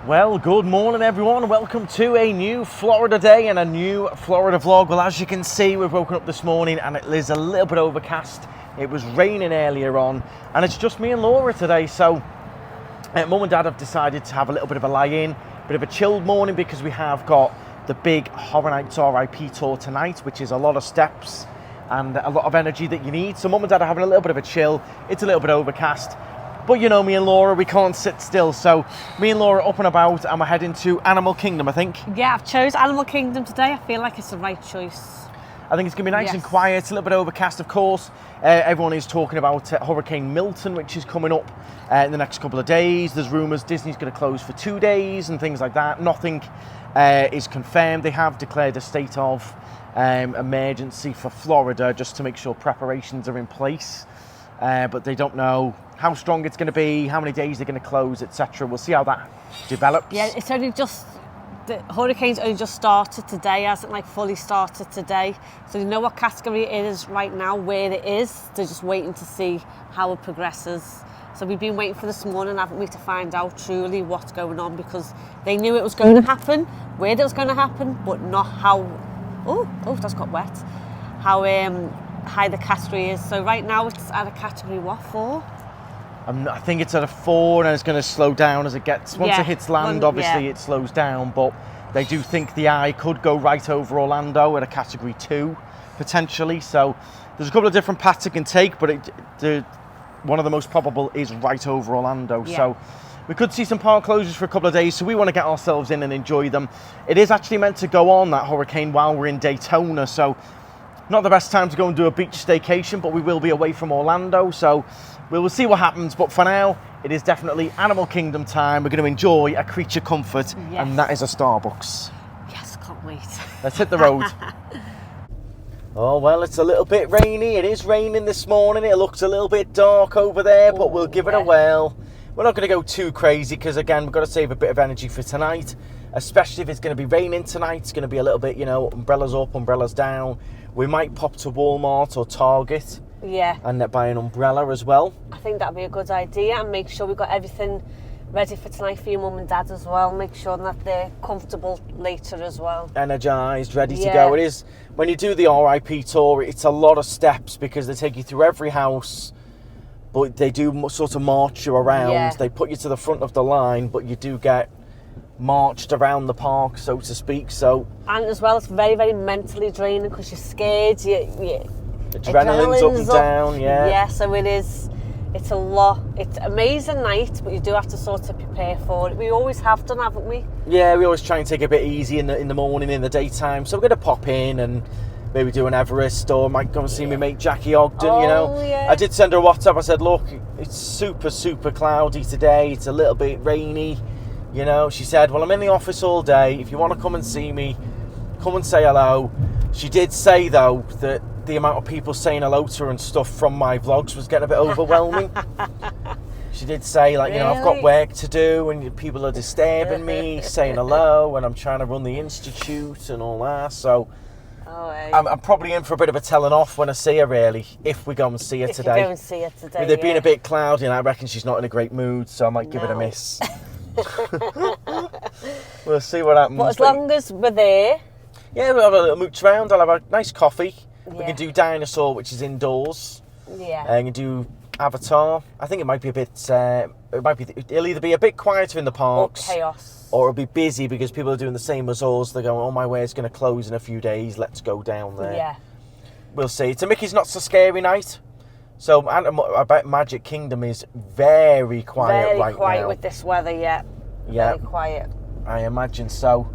Well, good morning everyone. Welcome to a new Florida day and a new Florida vlog. Well, as you can see, we've woken up this morning and it is a little bit overcast. It was raining earlier on and it's just me and Laura today. So Mum and Dad have decided to have a little bit of a lie-in, bit of a chilled morning because we have got the big Horror Nights RIP tour tonight, which is a lot of steps and a lot of energy that you need. So Mum and Dad are having a little bit of a chill. It's a little bit overcast. But you know me and Laura, we can't sit still. So me and Laura up and about and we're heading to Animal Kingdom, I think. Yeah, I've chose Animal Kingdom today. I feel like it's the right choice. I think it's going to be nice and quiet, a little bit overcast, of course. Everyone is talking about Hurricane Milton, which is coming up in the next couple of days. There's rumours Disney's going to close for 2 days and things like that. Nothing is confirmed. They have declared a state of emergency for Florida just to make sure preparations are in place. But they don't know how strong it's going to be, how many days they're going to close, etc. We'll see how that develops. Yeah, it's only just, the hurricane's only just started today, hasn't like fully started today. So you know what category it is right now, where it is. They're just waiting to see how it progresses. So we've been waiting for this morning, haven't we, to find out truly what's going on, because they knew it was going to happen, where it was going to happen, but not how, oh, that's got wet, how high the category is. So right now it's at a category what, 4? I think it's at a 4 and it's going to slow down as it gets, once it hits land, obviously it slows down, but they do think the eye could go right over Orlando at a category 2 potentially. So there's a couple of different paths it can take, but one of the most probable is right over Orlando. So we could see some park closures for a couple of days, so we want to get ourselves in and enjoy them. It is actually meant to go on, that hurricane, while we're in Daytona, so not the best time to go and do a beach staycation, but we will be away from Orlando, so we will see what happens. But for now, it is definitely Animal Kingdom time. We're going to enjoy a creature comfort, and that is a Starbucks. Yes, can't wait. Let's hit the road. Oh, well, it's a little bit rainy. It is raining this morning. It looks a little bit dark over there, but we'll give it a whirl. We're not going to go too crazy because, again, we've got to save a bit of energy for tonight, especially if it's going to be raining tonight. It's going to be a little bit, you know, umbrellas up, umbrellas down. We might pop to Walmart or Target and buy an umbrella as well. I think that'd be a good idea, and make sure we've got everything ready for tonight for your mum and dad as well. Make sure that they're comfortable later as well. Energised, ready to go. It is, when you do the RIP tour, it's a lot of steps because they take you through every house, but they do sort of march you around. They put you to the front of the line, but you do get marched around the park, so to speak. So, and as well, it's very, very mentally draining because you're scared. Adrenaline's up and down. Yeah, so it is. It's a lot. It's an amazing night, but you do have to sort of prepare for it. We always have done, haven't we? Yeah, we always try and take it a bit easy in the morning, in the daytime. So we're going to pop in and maybe do an Everest, or might go and see my mate Jackie Ogden, you know. I did send her a WhatsApp. I said, look, it's super, super cloudy today. It's a little bit rainy, you know. She said, well, I'm in the office all day. If you want to come and see me, come and say hello. She did say, though, that the amount of people saying hello to her and stuff from my vlogs was getting a bit overwhelming. She did say, like, you know, I've got work to do and people are disturbing me, saying hello, and I'm trying to run the institute and all that. So I'm probably in for a bit of a telling off when I see her, really, if we go and see her today. If you go and see her today, with it being a bit cloudy, and I reckon she's not in a great mood, so I might give it a miss. We'll see what happens. But as long as we're there. Yeah, we'll have a little mooch around. I'll have a nice coffee. We can do Dinosaur, which is indoors. And you can do Avatar. I think it might be a bit. It'll either be a bit quieter in the parks, or chaos, or it'll be busy because people are doing the same as us. They're going, "Oh, my way is going to close in a few days. Let's go down there." Yeah, we'll see. It's a Mickey's Not So Scary night. So I bet Magic Kingdom is very quiet right now. Very quiet with this weather. Yeah. Very quiet. I imagine so.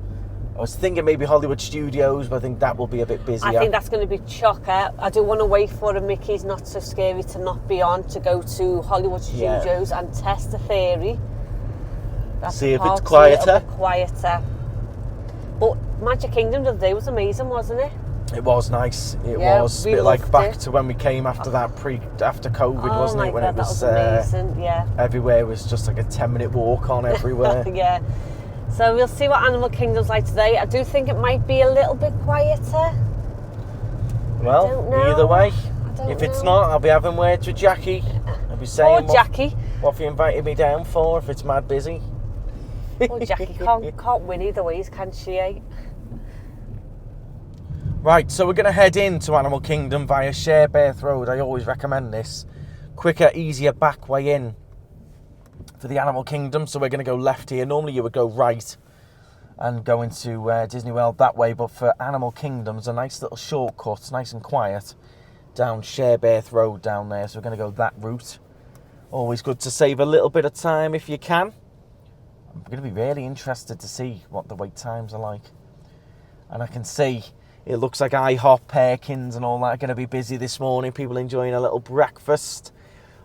I was thinking maybe Hollywood Studios, but I think that will be a bit busier. I think that's going to be chocker. I do want to wait for a Mickey's Not So Scary to not be on, to go to Hollywood Studios and test the theory. See if it's quieter. But Magic Kingdom the other day was amazing, wasn't it? It was nice. It was a bit like back to when we came after after COVID, wasn't it? When it was amazing. Everywhere was just like a 10-minute walk on everywhere. So we'll see what Animal Kingdom's like today. I do think it might be a little bit quieter. Well, either way, if it's not, I'll be having words with Jackie. I'll be saying, Jackie, what have you invited me down for if it's mad busy? Oh, Jackie can't win either ways, can she, eh? Right, so we're going to head into Animal Kingdom via Sherbeth Road. I always recommend this. Quicker, easier back way in for the Animal Kingdom. So we're going to go left here. Normally you would go right and go into Disney World that way. But for Animal Kingdom's a nice little shortcut, nice and quiet, down Sherbeth Road down there. So we're going to go that route. Always good to save a little bit of time if you can. I'm going to be really interested to see what the wait times are like. And I can see it looks like IHOP, Perkins and all that are going to be busy this morning. People enjoying a little breakfast.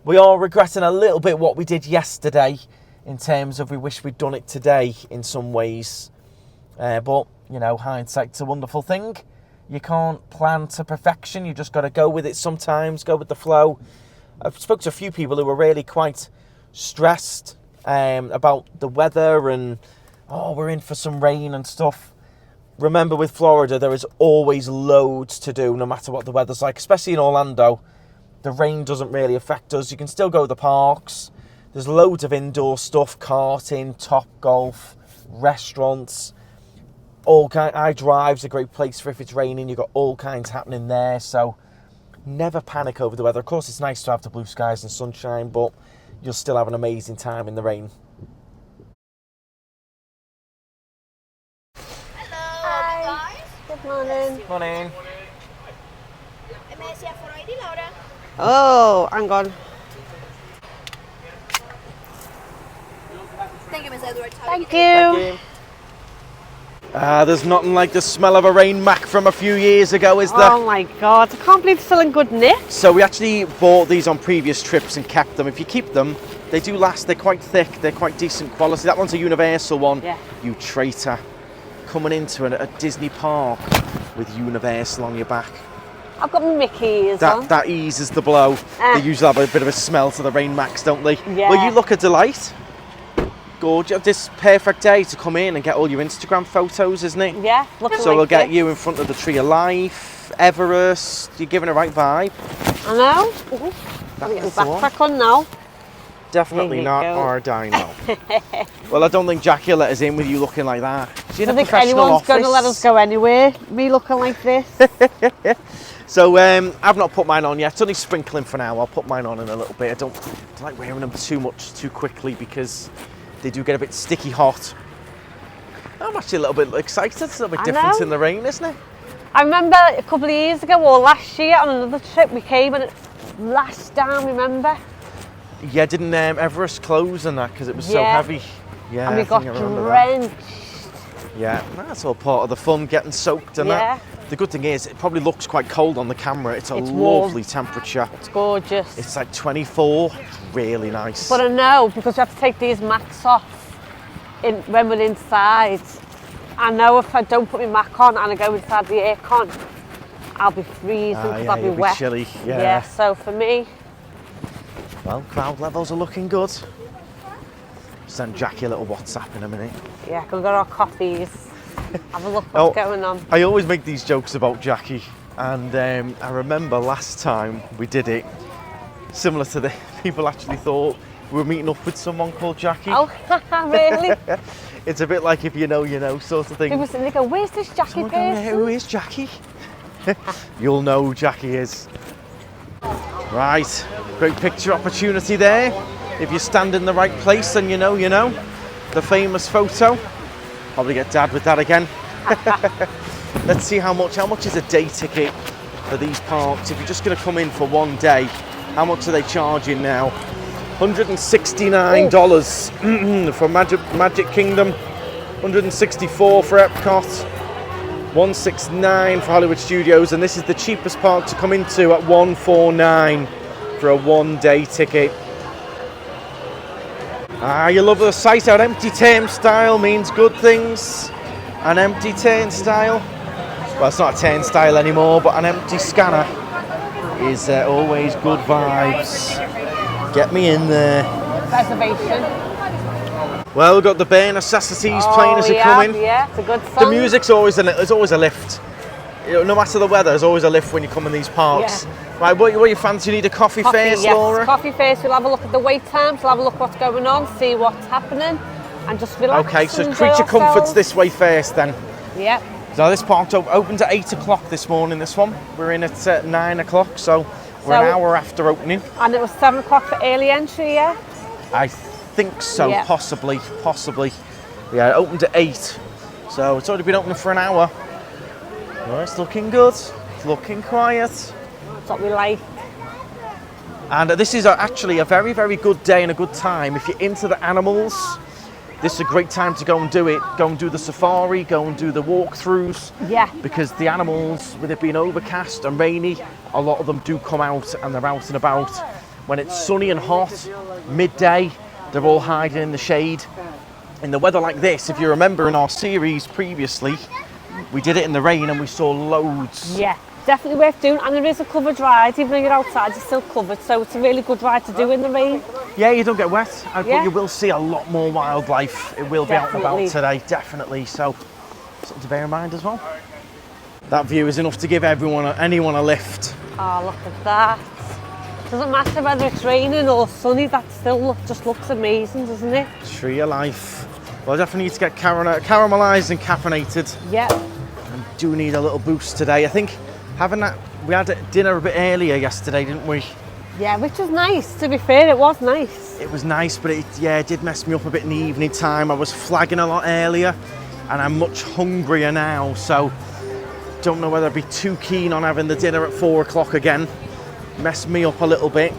We are regretting a little bit what we did yesterday in terms of we wish we'd done it today in some ways. But, you know, hindsight's a wonderful thing. You can't plan to perfection. You just got to go with it sometimes, go with the flow. I've spoken to a few people who were really quite stressed about the weather and, oh, we're in for some rain and stuff. Remember, with Florida, there is always loads to do, no matter what the weather's like, especially in Orlando. The rain doesn't really affect us. You can still go to the parks. There's loads of indoor stuff, karting, Top Golf, restaurants. iDrive's a great place for if it's raining. You've got all kinds happening there, so never panic over the weather. Of course, it's nice to have the blue skies and sunshine, but you'll still have an amazing time in the rain. Hi. Good morning. Morning. Oh, hang on. Thank you, Miss Edwards. Thank you. There's nothing like the smell of a rain mac from a few years ago, is there? Oh my God, I can't believe it's still in good nick. So we actually bought these on previous trips and kept them. If you keep them, they do last. They're quite thick. They're quite decent quality. That one's a Universal one. Yeah. You traitor. Coming into a Disney park with Universal on your back. I've got my Mickey's on. That eases the blow. They usually have a bit of a smell to the rain macs, don't they? Yeah. Well, you look a delight. Gorgeous. This perfect day to come in and get all your Instagram photos, isn't it? Yeah, looking So like we'll get this. you in front of the Tree of Life, Everest. You're giving a right vibe. I know. I'm getting That's the one. backpack on now. Definitely There you not go. our dino. Well, I don't think Jackie will let us in with you looking like that. She's in I a think professional anyone's going to office. let us go anywhere. Me looking like this. So I've not put mine on yet. It's only sprinkling for now. I'll put mine on in a little bit. I don't like wearing them too much too quickly because they do get a bit sticky hot. I'm actually a little bit excited. It's a little bit I different know. in the rain, isn't it? I remember a couple of years ago or last year on another trip we came and it lashed down, remember? Yeah, didn't Everest close and that because it was so Yeah. heavy? Yeah, And we I got think I remember that. drenched. Yeah, that's all part of the fun, getting soaked and Yeah. that. The good thing is, it probably looks quite cold on the camera. It's a It's warm. lovely temperature. It's gorgeous. It's like 24. Really nice. But I know, because you have to take these mats off when we're inside. I know if I don't put my mac on and I go inside the aircon, I'll be freezing because yeah, I'll be you'll be wet. chilly, yeah. Yeah, so for me, Well, crowd levels are looking good. Send Jackie a little WhatsApp in a minute. yeah, go get our coffees. Have a look what's going on. I always make these jokes about Jackie, and I remember last time we did it, similar to the people actually thought we were meeting up with someone called Jackie. Oh, really? It's a bit like if you know sort of thing. People sitting there go, where's this Jackie Someone going, person? who is Jackie? You'll know who Jackie is. Right, great picture opportunity there. If you stand in the right place, then you know. The famous photo. Probably get Dad with that again. Let's see how much is a day ticket for these parks. If you're just going to come in for one day, how much are they charging now? $169 for Magic Kingdom, $164 for Epcot, $169 for Hollywood Studios, and this is the cheapest park to come into at $149 for a one-day ticket. You love the sight. An empty turnstile means good things. An empty turnstile, well, it's not a turnstile anymore, but an empty scanner is always good vibes. Get me in there. Reservation. Well, we've got the bare necessities playing as you come in. Yeah, it's a good The song. music's there's always a lift. No matter the weather, there's always a lift when you come in these parks. Yeah. Right, what you fancy? You need a coffee first, yes. Laura? Coffee first. We'll have a look at the wait times. We'll have a look what's going on, see what's happening, and just relax. Okay, so and creature enjoy comforts ourselves. this way first then. Yep. So this park opened at 8 o'clock this morning, this one. We're in at 9 o'clock, so we're an hour after opening. And it was 7 o'clock for early entry, yeah? I think so, Yeah. possibly. Yeah, it opened at 8, so it's already been open for an hour. Well, it's looking good, it's looking quiet. That's what we like. And this is actually a very, very good day and a good time. If you're into the animals, this is a great time to go and do it. Go and do the safari, go and do the walkthroughs. Yeah. Because the animals, with it being overcast and rainy, a lot of them do come out and they're out and about. When it's sunny and hot, midday, they're all hiding in the shade. In the weather like this, if you remember in our series previously, we did it in the rain and we saw loads. Yeah, definitely worth doing. And there is a covered ride, even though you're outside, you're still covered. So it's a really good ride to do in the rain. Yeah, you don't get wet, but Yeah. you will see a lot more wildlife. It will be out and Definitely. about today, definitely. So, something to bear in mind as well. That view is enough to give anyone a lift. Oh, look at that. Doesn't matter whether it's raining or sunny, that still just looks amazing, doesn't it? Tree of life. Well, I definitely need to get caramelised and caffeinated. Yeah. And do need a little boost today. I think having that, we had dinner a bit earlier yesterday, didn't we? Yeah, which was nice. To be fair, it was nice. It was nice, but it did mess me up a bit in the evening time. I was flagging a lot earlier, and I'm much hungrier now, so don't know whether I'd be too keen on having the dinner at 4 o'clock again. Messed me up a little bit.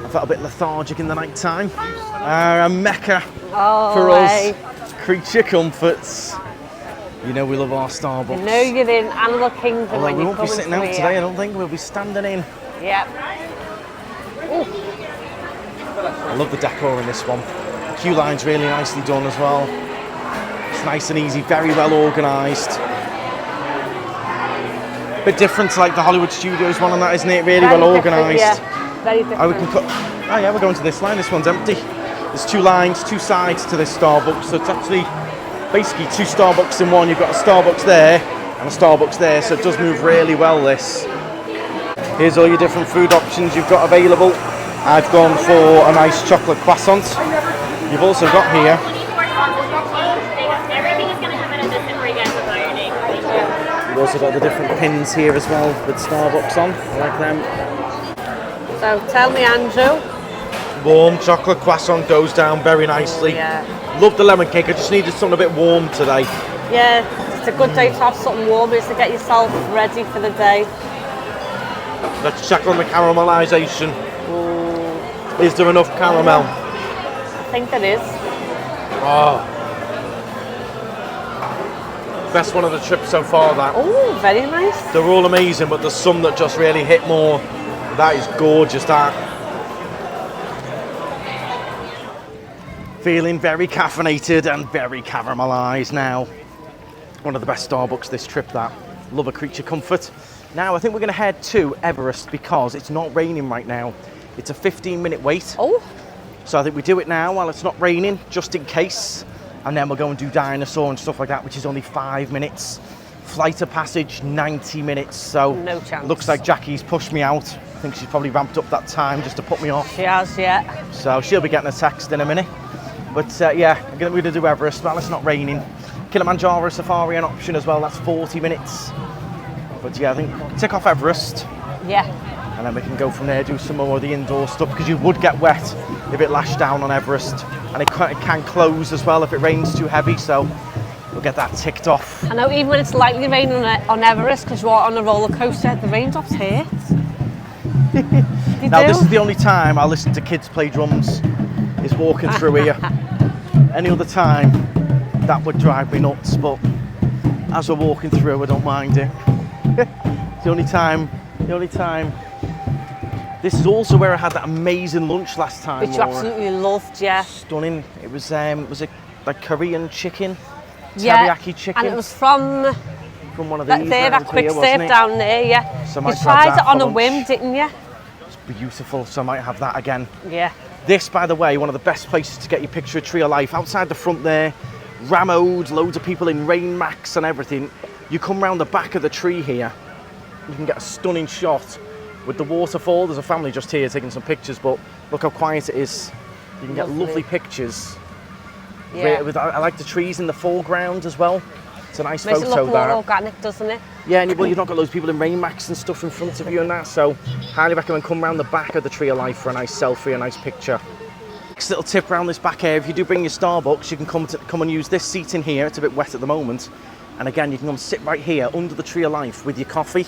I felt a bit lethargic in the night time. A mecca for us. Creature comforts. You know we love our Starbucks. You know you're in Animal Kingdom Although when we you won't come be sitting into out here. today, I don't think. We'll be standing in. Yep. I love the decor in this one. Queue line's really nicely done as well. It's nice and easy, very well organised. Bit different to like the Hollywood Studios one and that, isn't it? Really Very well different, organised. Yeah. Very different. Oh, we're going to this line. This one's empty. There's 2 lines, 2 sides to this Starbucks. So it's actually basically 2 Starbucks in one. You've got a Starbucks there and a Starbucks there. So it does move really well, this. Here's all your different food options you've got available. I've gone for a nice chocolate croissant. You've also got here you've also got the different pins here as well with Starbucks on. I like them. So tell me, Andrew. Warm chocolate croissant goes down very nicely. Yeah. Love the lemon cake. I just needed something a bit warm today. Yeah, it's a good day to have something warm. It's to get yourself ready for the day. Let's check on the caramelisation. Is there enough caramel? I think there is. Oh. Best one of the trip so far, that. Oh, very nice. They're all amazing, but there's some that just really hit more. That is gorgeous, that. Feeling very caffeinated and very caramelised now. One of the best Starbucks this trip, that. Love a creature comfort. Now, I think we're going to head to Everest because it's not raining right now. It's a 15-minute wait. Oh. So I think we do it now while it's not raining, just in case. And then we'll go and do Dinosaur and stuff like that, which is only 5 minutes. Flight of passage, 90 minutes. So no chance. Looks like Jackie's pushed me out. I think she's probably ramped up that time just to put me off. She has, yeah. So she'll be getting a text in a minute. But yeah, we're going to do Everest while it's not raining. Kilimanjaro Safari an option as well, that's 40 minutes. But yeah, I think tick off Everest. Yeah. And then we can go from there, do some more of the indoor stuff, because you would get wet if it lashed down on Everest. And it can close as well if it rains too heavy, so we'll get that ticked off. I know, even when it's lightly raining on Everest, because you're on a roller coaster, the raindrops hurt. Now this is the only time I'll listen to kids play drums, is walking through here. Any other time, that would drive me nuts, but as we're walking through, I don't mind it. It's the only time. This is also where I had that amazing lunch last time. Which you absolutely loved, yeah. Stunning. It was it like Korean chicken? Yeah, teriyaki chicken? and it was from one of these. that quick serve down there, yeah. So I you might have tried that it on for a whim, lunch. didn't you? It's beautiful, so I might have that again. Yeah. This, by the way, one of the best places to get your picture of Tree of Life. Outside the front there, ramoed, loads of people in rain macs and everything. You come round the back of the tree here, you can get a stunning shot with the waterfall. There's a family just here taking some pictures, but look how quiet it is. You can get lovely pictures Yeah. I like the trees in the foreground as well. It's a nice Makes photo. it look more that. organic, doesn't it? Yeah, and you've not got those people in rain macs and stuff in front of you and that. So, highly recommend come round the back of the Tree of Life for a nice selfie, a nice picture. Next little tip around this back area: if you do bring your Starbucks, you can come and use this seat in here. It's a bit wet at the moment, and again, you can come and sit right here under the Tree of Life with your coffee.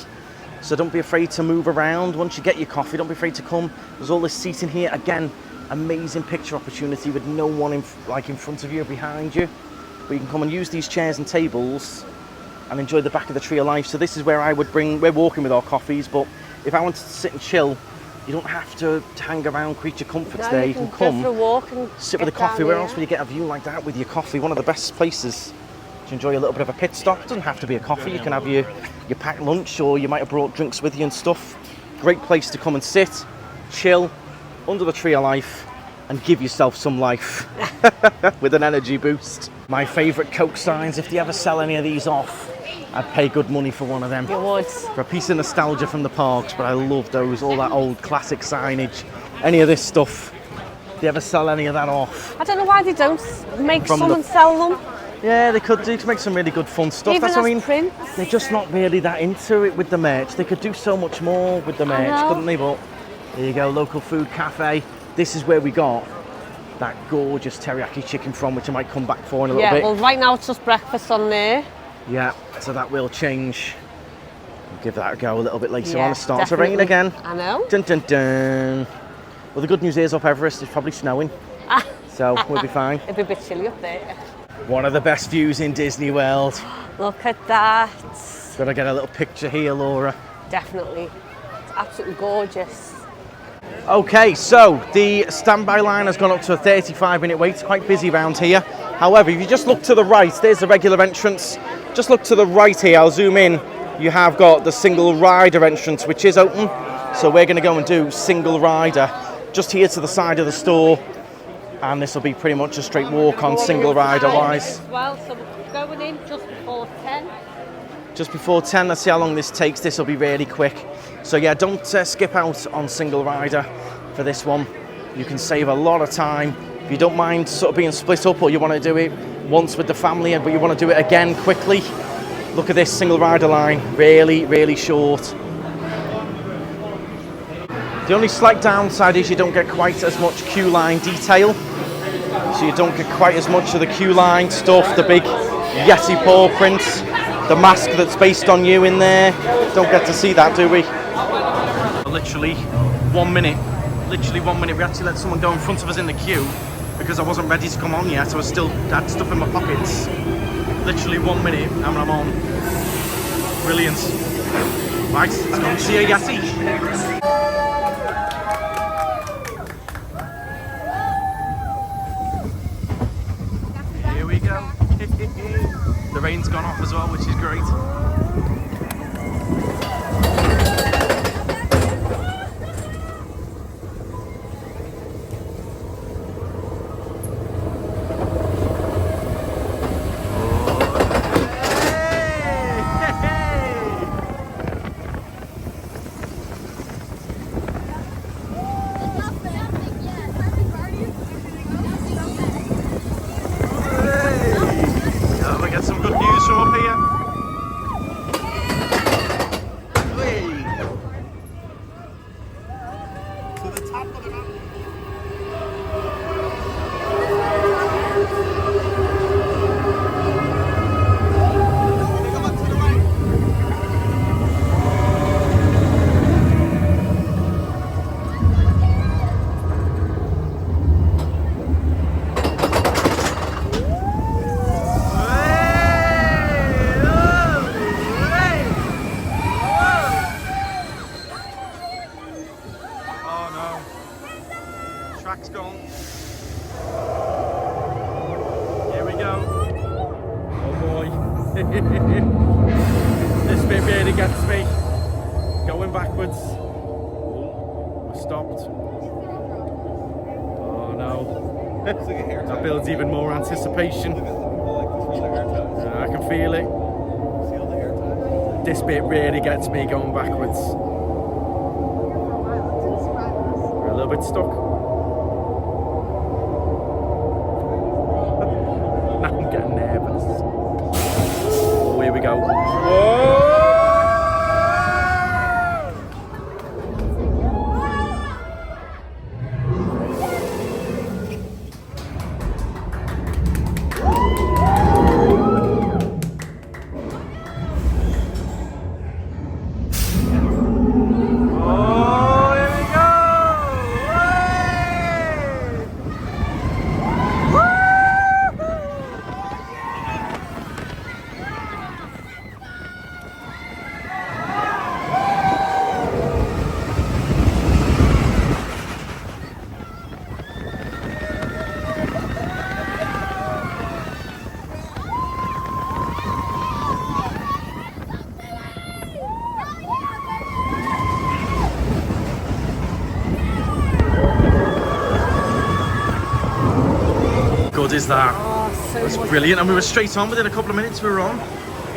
So don't be afraid to move around. Once you get your coffee, don't be afraid to come. There's all this seat in here. Again, amazing picture opportunity with no one in front of you or behind you. But you can come and use these chairs and tables and enjoy the back of the Tree of Life. So this is where we're walking with our coffees, but if I wanted to sit and chill, you don't have to hang around creature comforts there. You can come, go for a walk and sit with a coffee. Where else will you get a view like that with your coffee? One of the best places to enjoy a little bit of a pit stop. It doesn't have to be a coffee. You can have your packed lunch, or you might have brought drinks with you and stuff. Great place to come and sit, chill, under the Tree of Life, and give yourself some life with an energy boost. My favourite Coke signs, if they ever sell any of these off, I'd pay good money for one of them. You would. For a piece of nostalgia from the parks, but I love those, all that old classic signage. Any of this stuff, if they ever sell any of that off. I don't know why they don't make From some and sell them. Yeah, they could do to make some really good fun stuff. Even That's what I as mean. prints. They're just not really that into it with the merch. They could do so much more with the merch, couldn't they? But there you go, local food cafe. This is where we got that gorgeous teriyaki chicken from, which I might come back for in a little bit. Yeah, well, right now it's just breakfast on there. Yeah, so that will change. We'll give that a go a little bit later Yeah, on. It starts to definitely. rain again. I know. Dun dun dun. Well, the good news is up Everest, it's probably snowing, so we'll be fine. It'd be a bit chilly up there. One of the best views in Disney World. Look at that. Gotta get a little picture here, Laura. Definitely. It's absolutely gorgeous. Okay, so the standby line has gone up to a 35-minute wait. It's quite busy around here. However, if you just look to the right, there's the regular entrance. Just look to the right here, I'll zoom in. You have got the single rider entrance, which is open. So we're gonna go and do single rider just here to the side of the store. And this will be pretty much a straight walk on single rider wise. Well, so we're going in just before 10. Just before 10, let's see how long this takes. This will be really quick. So yeah, don't skip out on single rider for this one. You can save a lot of time. If you don't mind sort of being split up, or you want to do it once with the family, but you want to do it again quickly, look at this single rider line, really, really short. The only slight downside is you don't get quite as much queue line detail. So you don't get quite as much of the queue line stuff, the big Yeti paw prints, the mask that's based on you in there. Don't get to see that, do we? Literally 1 minute. Literally 1 minute. We had to let someone go in front of us in the queue because I wasn't ready to come on yet. I had stuff in my pockets. Literally 1 minute and I'm on. Brilliant. Right, let's go and see a Yeti. Here we go. The rain's gone off as well, which is great. Track's gone. Here we go. Oh boy. This bit really gets me. Going backwards. Oh, we're stopped. Oh no. That builds even more anticipation. I can feel it. This bit really gets me going backwards. We're a little bit stuck. good is that? Oh, so It was much. brilliant, and we were straight on within a couple of minutes. We were on.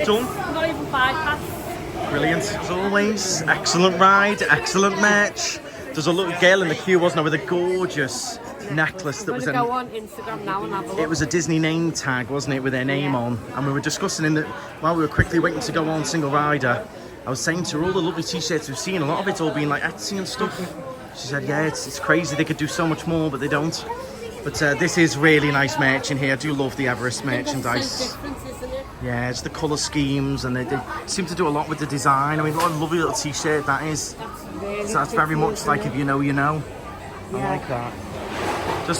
Done. Not even 5 past. Brilliant as always. Excellent ride, excellent match. There's a little girl in the queue, wasn't there, with a gorgeous necklace that was I'm going to go on Instagram now and have a look. it was a Disney name tag, wasn't it, with their name on. And we were discussing while we were quickly waiting to go on Single Rider, I was saying to her, all the lovely t-shirts we've seen, a lot of it's all been like Etsy and stuff. She said, yeah, it's crazy, they could do so much more, but they don't. But this is really nice merch in here. I do love the Everest merchandise. So different, isn't it? Yeah, it's the colour schemes, and they seem to do a lot with the design. I mean, what a lovely little t-shirt that is. Really So that's very much like if you know, you know. I like that.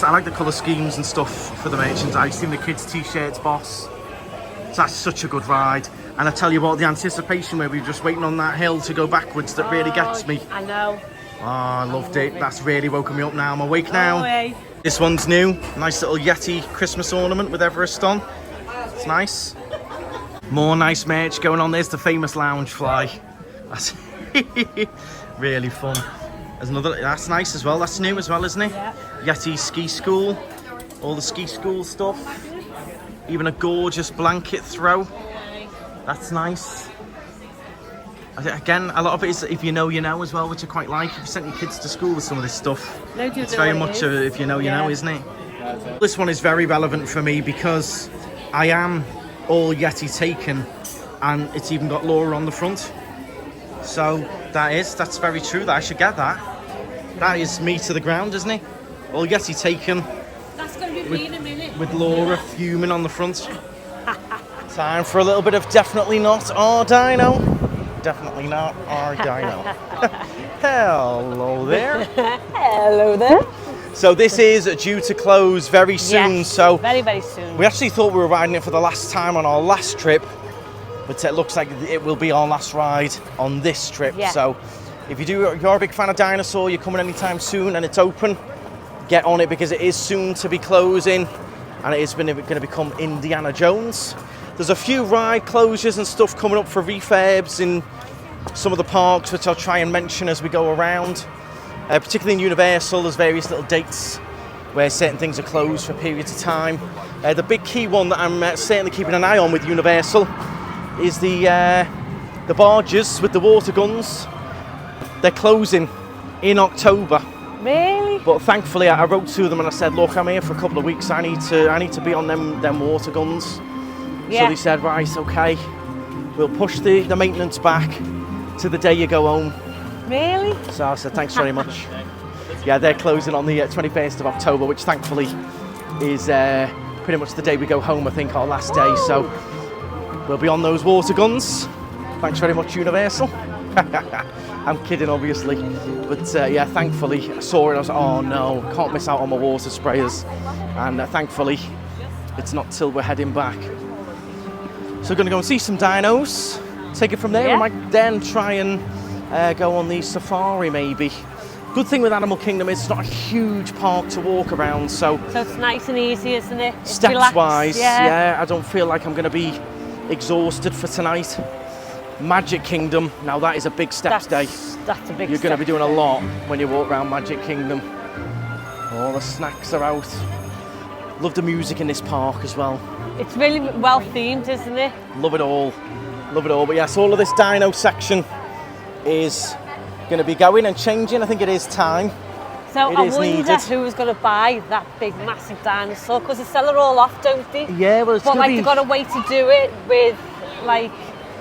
I like the colour schemes and stuff for the merchandise. Even the kids' t-shirts, boss. So that's such a good ride. And I tell you what, the anticipation where we were just waiting on that hill to go backwards, that really gets me. I know. Oh, I loved it. That's really woken me up now. I'm awake now. No way. This one's new. Nice little Yeti Christmas ornament with Everest on. It's nice. More nice merch going on. There's the famous lounge fly. That's really fun. There's another. That's nice as well. That's new as well, isn't it? Yeah. Yeti ski school. All the ski school stuff. Even a gorgeous blanket throw. That's nice. Again, a lot of it is if you know, you know as well, which I quite like. If you sent your kids to school with some of this stuff, it's very much if you know, you know, isn't it? This one is very relevant for me because I am all Yeti taken, and it's even got Laura on the front. So that's very true. That I should get that. That is me to the ground, isn't it? All Yeti taken. That's going to be me in a minute. With Laura fuming on the front. Time for a little bit of definitely not our dino. Definitely not our dino. Hello there. Hello there. So this is due to close very soon. Yes, so very, very soon. we actually thought we were riding it for the last time on our last trip, but it looks like it will be our last ride on this trip. Yeah. So if you're a big fan of Dinosaur, you're coming anytime soon and it's open, get on it because it is soon to be closing and it is going to become Indiana Jones. There's a few ride closures and stuff coming up for refurbs in some of the parks, which I'll try and mention as we go around. Particularly in Universal, there's various little dates where certain things are closed for periods of time. The big key one that I'm certainly keeping an eye on with Universal is the barges with the water guns. They're closing in October. Really? But thankfully, I wrote to them and I said, look, I'm here for a couple of weeks. I need to be on them water guns. Yeah. So they said, right, okay, we'll push the maintenance back to the day you go home. Really? So I said, thanks very much. Yeah, they're closing on the 21st of October, which thankfully is pretty much the day we go home, I think, our last day. So we'll be on those water guns. Thanks very much, Universal. I'm kidding, obviously. But yeah, thankfully, I saw it. I was like, oh no, can't miss out on my water sprayers. And thankfully, it's not till we're heading back. So we're going to go and see some dinos. Take it from there. Yeah. We might then try and go on the safari, maybe. Good thing with Animal Kingdom is it's not a huge park to walk around, so it's nice and easy, isn't it? It's steps relaxed, wise, yeah. yeah, I don't feel like I'm going to be exhausted for tonight. Magic Kingdom, now that is a big steps day. That's a big You're going to be step. doing a lot when you walk around Magic Kingdom. All the snacks are out. Love the music in this park as well. It's really well themed, isn't it? Love it all. Love it all. But yes, all of this dino section is going to be going and changing. I think it is time. So It I is wonder needed. who's going to buy that big, massive dinosaur, because they sell it all off, don't they? Yeah, well, it's But going like to be... they've got a way to do it with like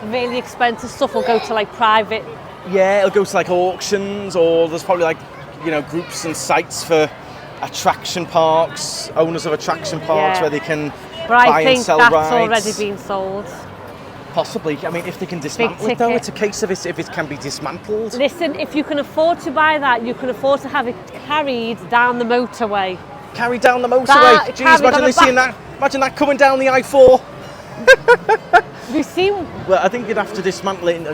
really expensive stuff will go to like private. Yeah, it'll go to like auctions, or there's probably like, you know, groups and sites for attraction parks, owners of attraction parks, Yeah. where they can But I buy and think sell that's rides. already been sold. Possibly. I mean, if they can dismantle it, though, ticket. it's a case of if it can be dismantled. Listen, if you can afford to buy that, you can afford to have it carried down the motorway. Carry down the motorway. That- Jeez, carried on imagine the they seeing back. that. Imagine that coming down the I4. We've seen, Well, I think you'd have to dismantle it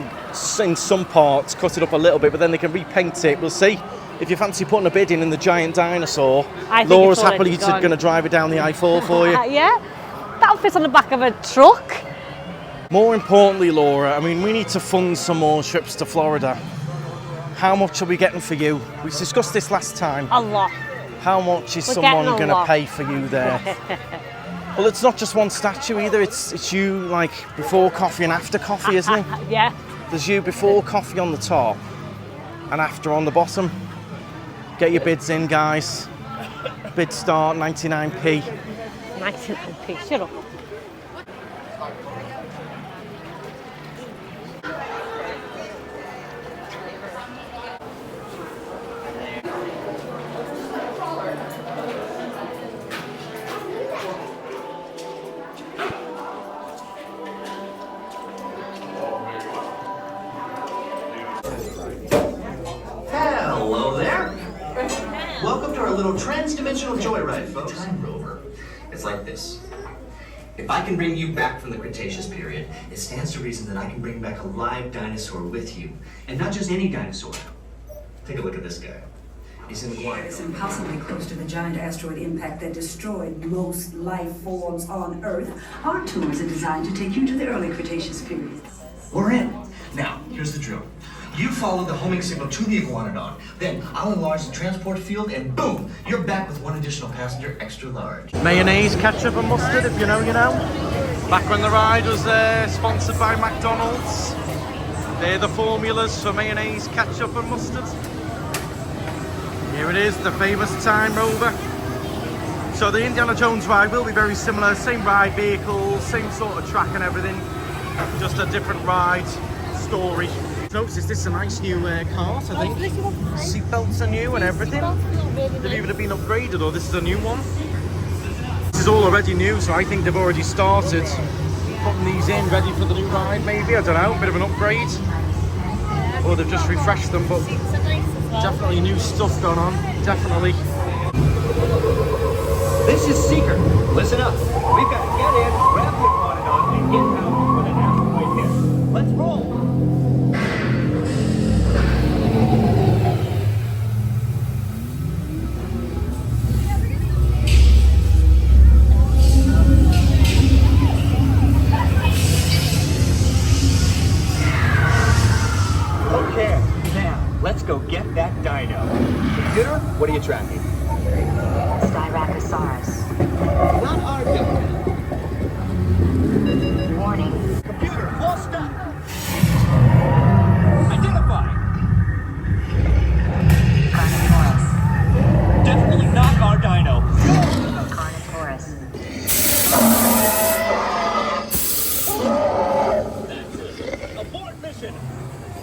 in some parts, cut it up a little bit, but then they can repaint it. We'll see. If you fancy putting a bid in the giant dinosaur, I think Laura's it's already happily gone. going to drive it down the I4 for you. yeah, that'll fit on the back of a truck. More importantly, Laura, I mean, we need to fund some more trips to Florida. How much are we getting for you? We discussed this last time. A lot. How much is We're someone getting a going to lot. pay for you there? Well, it's not just one statue either. It's you like before coffee and after coffee, isn't it? Yeah. There's you before coffee on the top and after on the bottom. Get your bids in, guys. Bid start 99p. 99p. Shut up. Hello there. Welcome to our little trans-dimensional joyride, folks. Time rover. It's like this. If I can bring you back from the Cretaceous period, it stands to reason that I can bring back a live dinosaur with you. And not just any dinosaur. Take a look at this guy. He's an iguana. It's impossibly close to the giant asteroid impact that destroyed most life forms on Earth. Our tours are designed to take you to the early Cretaceous period. We're in. Now, here's the drill. You follow the homing signal to the iguanodon. Then I'll enlarge the transport field and boom, you're back with one additional passenger extra large. Mayonnaise, ketchup and mustard, if you know, you know. Back when the ride was sponsored by McDonald's. They're the formulas for mayonnaise, ketchup and mustard. Here it is, the famous Time Rover. So the Indiana Jones ride will be very similar, same ride vehicles, same sort of track and everything. Just a different ride story. Notice this is a nice new cart, I think. Seatbelts are new and everything. They've either been upgraded or this is a new one. This is all already new, so I think they've already started putting these in, ready for the new ride maybe, I don't know, bit of an upgrade. Or they've just refreshed them, but definitely new stuff going on, definitely. This is Seeker. Listen up. We've got to get in, grab the iguanodon, and get out before the asteroid hits. Let's roll. Okay, now let's go get that dino. Computer, what are you tracking? Styracosaurus. Not our dino. Warning. Computer, full stop. Identify. Carnotaurus. Definitely not our dino. Carnotaurus. Abort mission.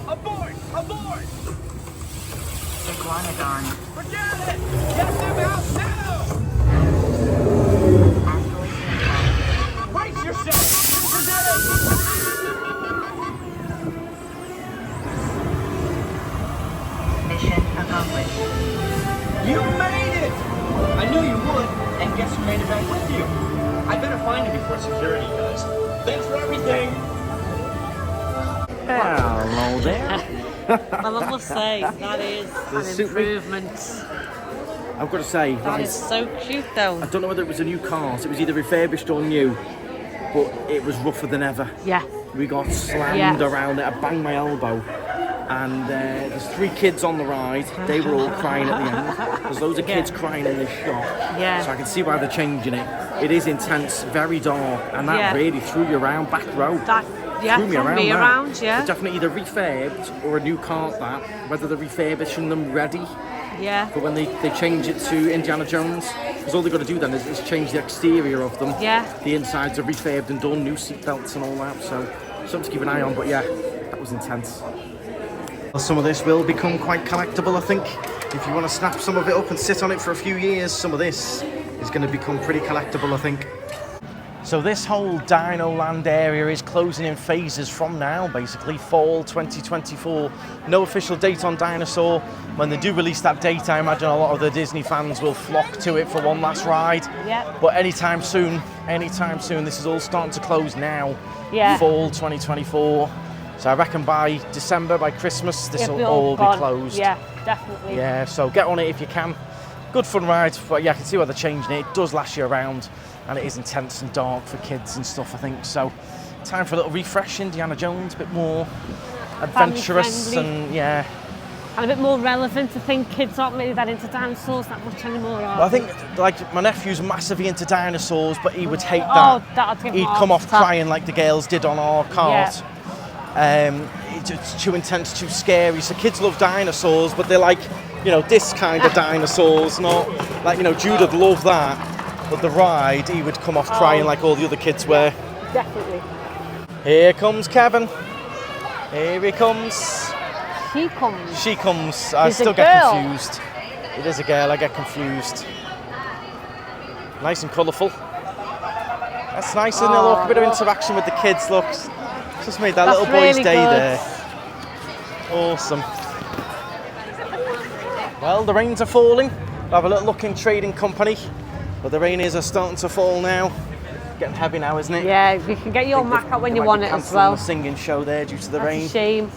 Abort. Abort. Iguanodon. Forget it. Get them out now. Asteroid impact. Brace yourself. Forget it. Mission accomplished. You made it. I knew you would. And guess who made it back with you? I better find him before security does. Thanks for everything. Hello there. Well, I must say, that is an suit me? improvement. I've got to say, That is so cute though. I don't know whether it was a new cart, it was either refurbished or new, but it was rougher than ever. Yeah. We got slammed Yeah. around it, I banged my elbow. And there's 3 kids on the ride, they were all crying at the end. There's loads of kids crying in this shop. Yeah. So I can see why they're changing it. It is intense, very dark, and that Yeah. really threw you around back row. That, yeah, Threw me from around me that. around, yeah. They're definitely either refurbed or a new cart that, whether they're refurbishing them ready Yeah. for when they change it to Indiana Jones. Because all they've got to do then is change the exterior of them. Yeah. The insides are refurbed and done, new seatbelts and all that, so something to keep an eye on, but yeah, that was intense. Well, some of this will become quite collectible, I think. If you want to snap some of it up and sit on it for a few years, some of this is going to become pretty collectible, I think. So this whole Dino Land area is closing in phases from now, basically, fall 2024. No official date on Dinosaur. When they do release that date, I imagine a lot of the Disney fans will flock to it for one last ride. Yep. But anytime soon, this is all starting to close now. Yeah. Fall 2024. So I reckon by December, by Christmas, this It'll will all be gone. closed. Yeah, definitely. Yeah, so get on it if you can. Good fun ride, but yeah, I can see why they're changing it. It does last you around, and it is intense and dark for kids and stuff, I think. So time for a little refresh, Indiana Jones, a bit more adventurous Family and yeah, And a bit more relevant. I think kids aren't really that into dinosaurs that much anymore, are Well, I they? think, like, my nephew's massively into dinosaurs, but he would hate Oh, that. that'd give him He'd a come heart off attack. crying like the girls did on our cart. It's too intense, too scary. So kids love dinosaurs, but they're like, you know, this kind of dinosaurs, not like, you know, Jude would love that. But the ride, he would come off crying like all the other kids were. Definitely. Here comes Kevin. Here he comes. She comes. She comes. I He's a still get girl. confused. It is a girl, I get confused. Nice and colourful. That's nice, isn't it? Look, a bit of interaction with the kids, look. Just made that That's little boy's really day good. there. Awesome. Well, the rains are falling. We'll have a little look in Trading Company. But the rain is starting to fall now. Getting heavy now, isn't it? Yeah, you can get your Mac out when you want it as well. The singing show there due to the rain. That's a shame.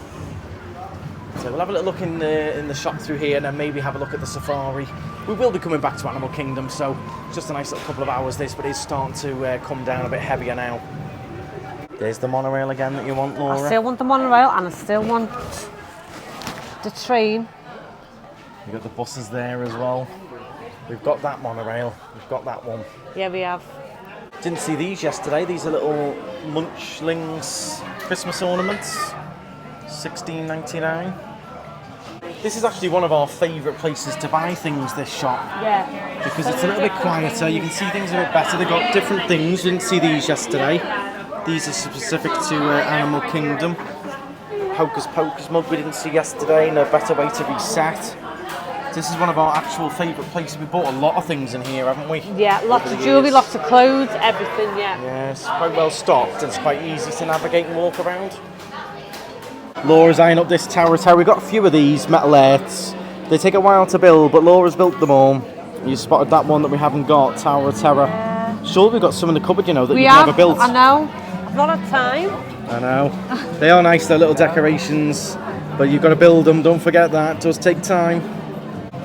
So we'll have a little look in the shop through here and then maybe have a look at the safari. We will be coming back to Animal Kingdom, so it's just a nice little couple of hours this, but it's starting to come down a bit heavier now. There's the monorail again that you want, Laura. I still want the monorail and I still want the train. You've got the buses there as well. We've got that monorail, we've got that one. Yeah, we have. Didn't see these yesterday. These are little Munchlings Christmas ornaments. $16.99. This is actually one of our favourite places to buy things, this shop. Yeah. Because it's a little bit quieter, you can see things a bit better. They've got different things, we didn't see these yesterday. These are specific to Animal Kingdom. Hocus Pocus mug we didn't see yesterday, no better way to reset. This is one of our actual favourite places. We bought a lot of things in here, haven't we? Yeah, lots Over of the jewellery, years. lots of clothes, everything, yeah. Yeah, it's quite well stocked and it's quite easy to navigate and walk around. Laura's eyeing up this tower. We've got a few of these metalheads. They take a while to build, but Laura's built them all. You spotted that one that we haven't got, Tower of Terror. Sure, we've got some in the cupboard, you know, that We you've have, never built. I know. I've not had time. I know. They are nice, they're little decorations, but you've got to build them. Don't forget that. It does take time.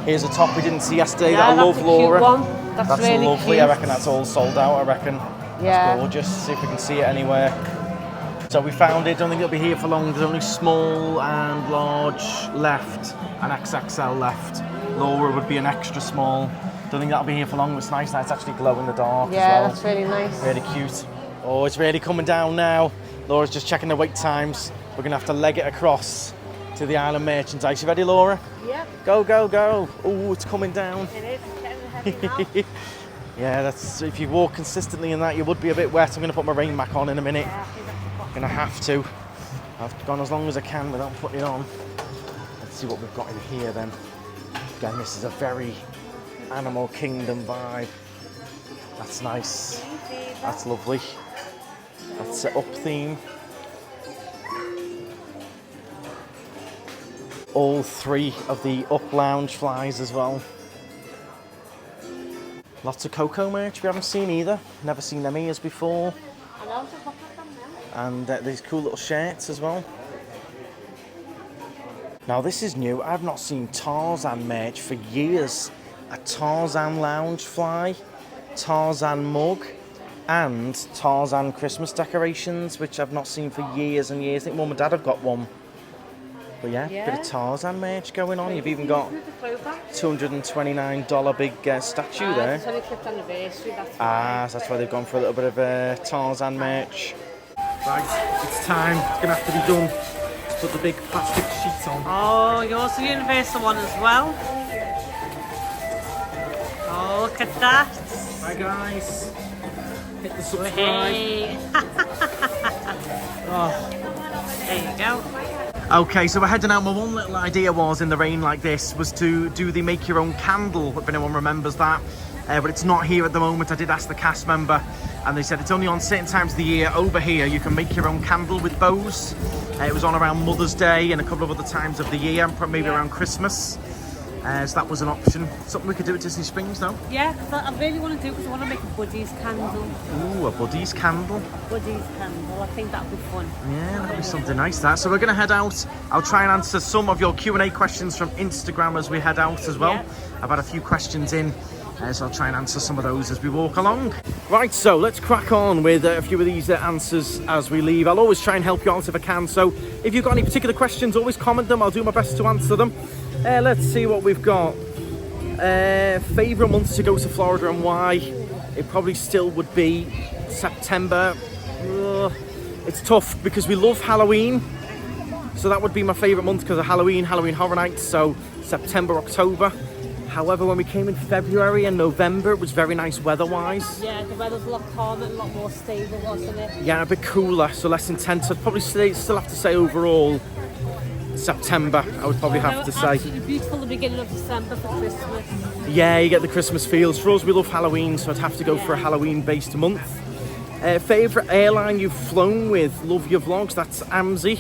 Here's a top we didn't see yesterday Yeah, that I that's love, a cute Laura. one. That's really lovely. cute. I reckon that's all sold out. I reckon. Yeah. It's gorgeous. See if we can see it anywhere. So we found it. Don't think it'll be here for long. There's only small and large left, and XXL left. Laura would be an extra small. Don't think that'll be here for long. It's nice. It's actually glow in the dark as Yeah, well. that's really nice. Really cute. Oh, it's really coming down now. Laura's just checking the wait times. We're gonna have to leg it across to the Island Merchandise. You ready, Laura? Yep. Go, go, go. Oh, it's coming down. It is getting heavy now. Yeah, that's if you walk consistently in that, you would be a bit wet. I'm going to put my rain back on in a minute. Going to have to. I've gone as long as I can without putting it on. Let's see what we've got in here then. Again, this is a very Animal Kingdom vibe. That's nice. That's lovely. That's an up theme. All three of the up lounge flies as well. Lots of Coco merch we haven't seen either. Never seen them ears before. I know, just look at them now. And these cool little shirts as well. Now this is new. I've not seen Tarzan merch for years. A Tarzan lounge fly, Tarzan mug, and Tarzan Christmas decorations, which I've not seen for years and years. I think Mum and Dad have got one. But yeah, bit of Tarzan merch going on. You've even got $229 big statue there. It's only 5th anniversary, that's Ah, so that's why they've gone for a little bit of Tarzan merch. Right, it's time. It's going to have to be done. Put the big plastic sheets on. Oh, yours the Universal one as well. Oh, look at that. Hi guys. Hit the subscribe. Hey. There you go. Okay, so we're heading out. My one little idea was in the rain like this was to do the make your own candle, if anyone remembers that. But it's not here at the moment. I did ask the cast member and they said it's only on certain times of the year. Over here you can make your own candle with bows. It was on around Mother's Day and a couple of other times of the year, maybe around Christmas. So that was an option. Something we could do at Disney Springs though. Yeah, because I really want to do it because I want to make a Buddies candle. Ooh, a Buddies candle. Buddies candle, I think that would be fun. Yeah, that'll be something nice that. So we're going to head out. I'll try and answer some of your Q&A questions from Instagram as we head out as well. Yeah. I've had a few questions in, so I'll try and answer some of those as we walk along. Right, so let's crack on with a few of these answers as we leave. I'll always try and help you out if I can. So if you've got any particular questions, always comment them. I'll do my best to answer them. Let's see what we've got. Favourite months to go to Florida and why? It probably still would be September. It's tough because we love Halloween. So that would be my favourite month because of Halloween Horror Nights. So September, October. However, when we came in February and November, it was very nice weather-wise. Yeah, the weather's a lot calmer and a lot more stable, wasn't it? Yeah, a bit cooler, so less intense. I'd probably still have to say overall September, I would probably have to say. Absolutely beautiful, the beginning of December for Christmas. Yeah, you get the Christmas feels. For us, we love Halloween, so I'd have to go for a Halloween-based month. Favourite airline you've flown with? Love your vlogs. That's AMSI.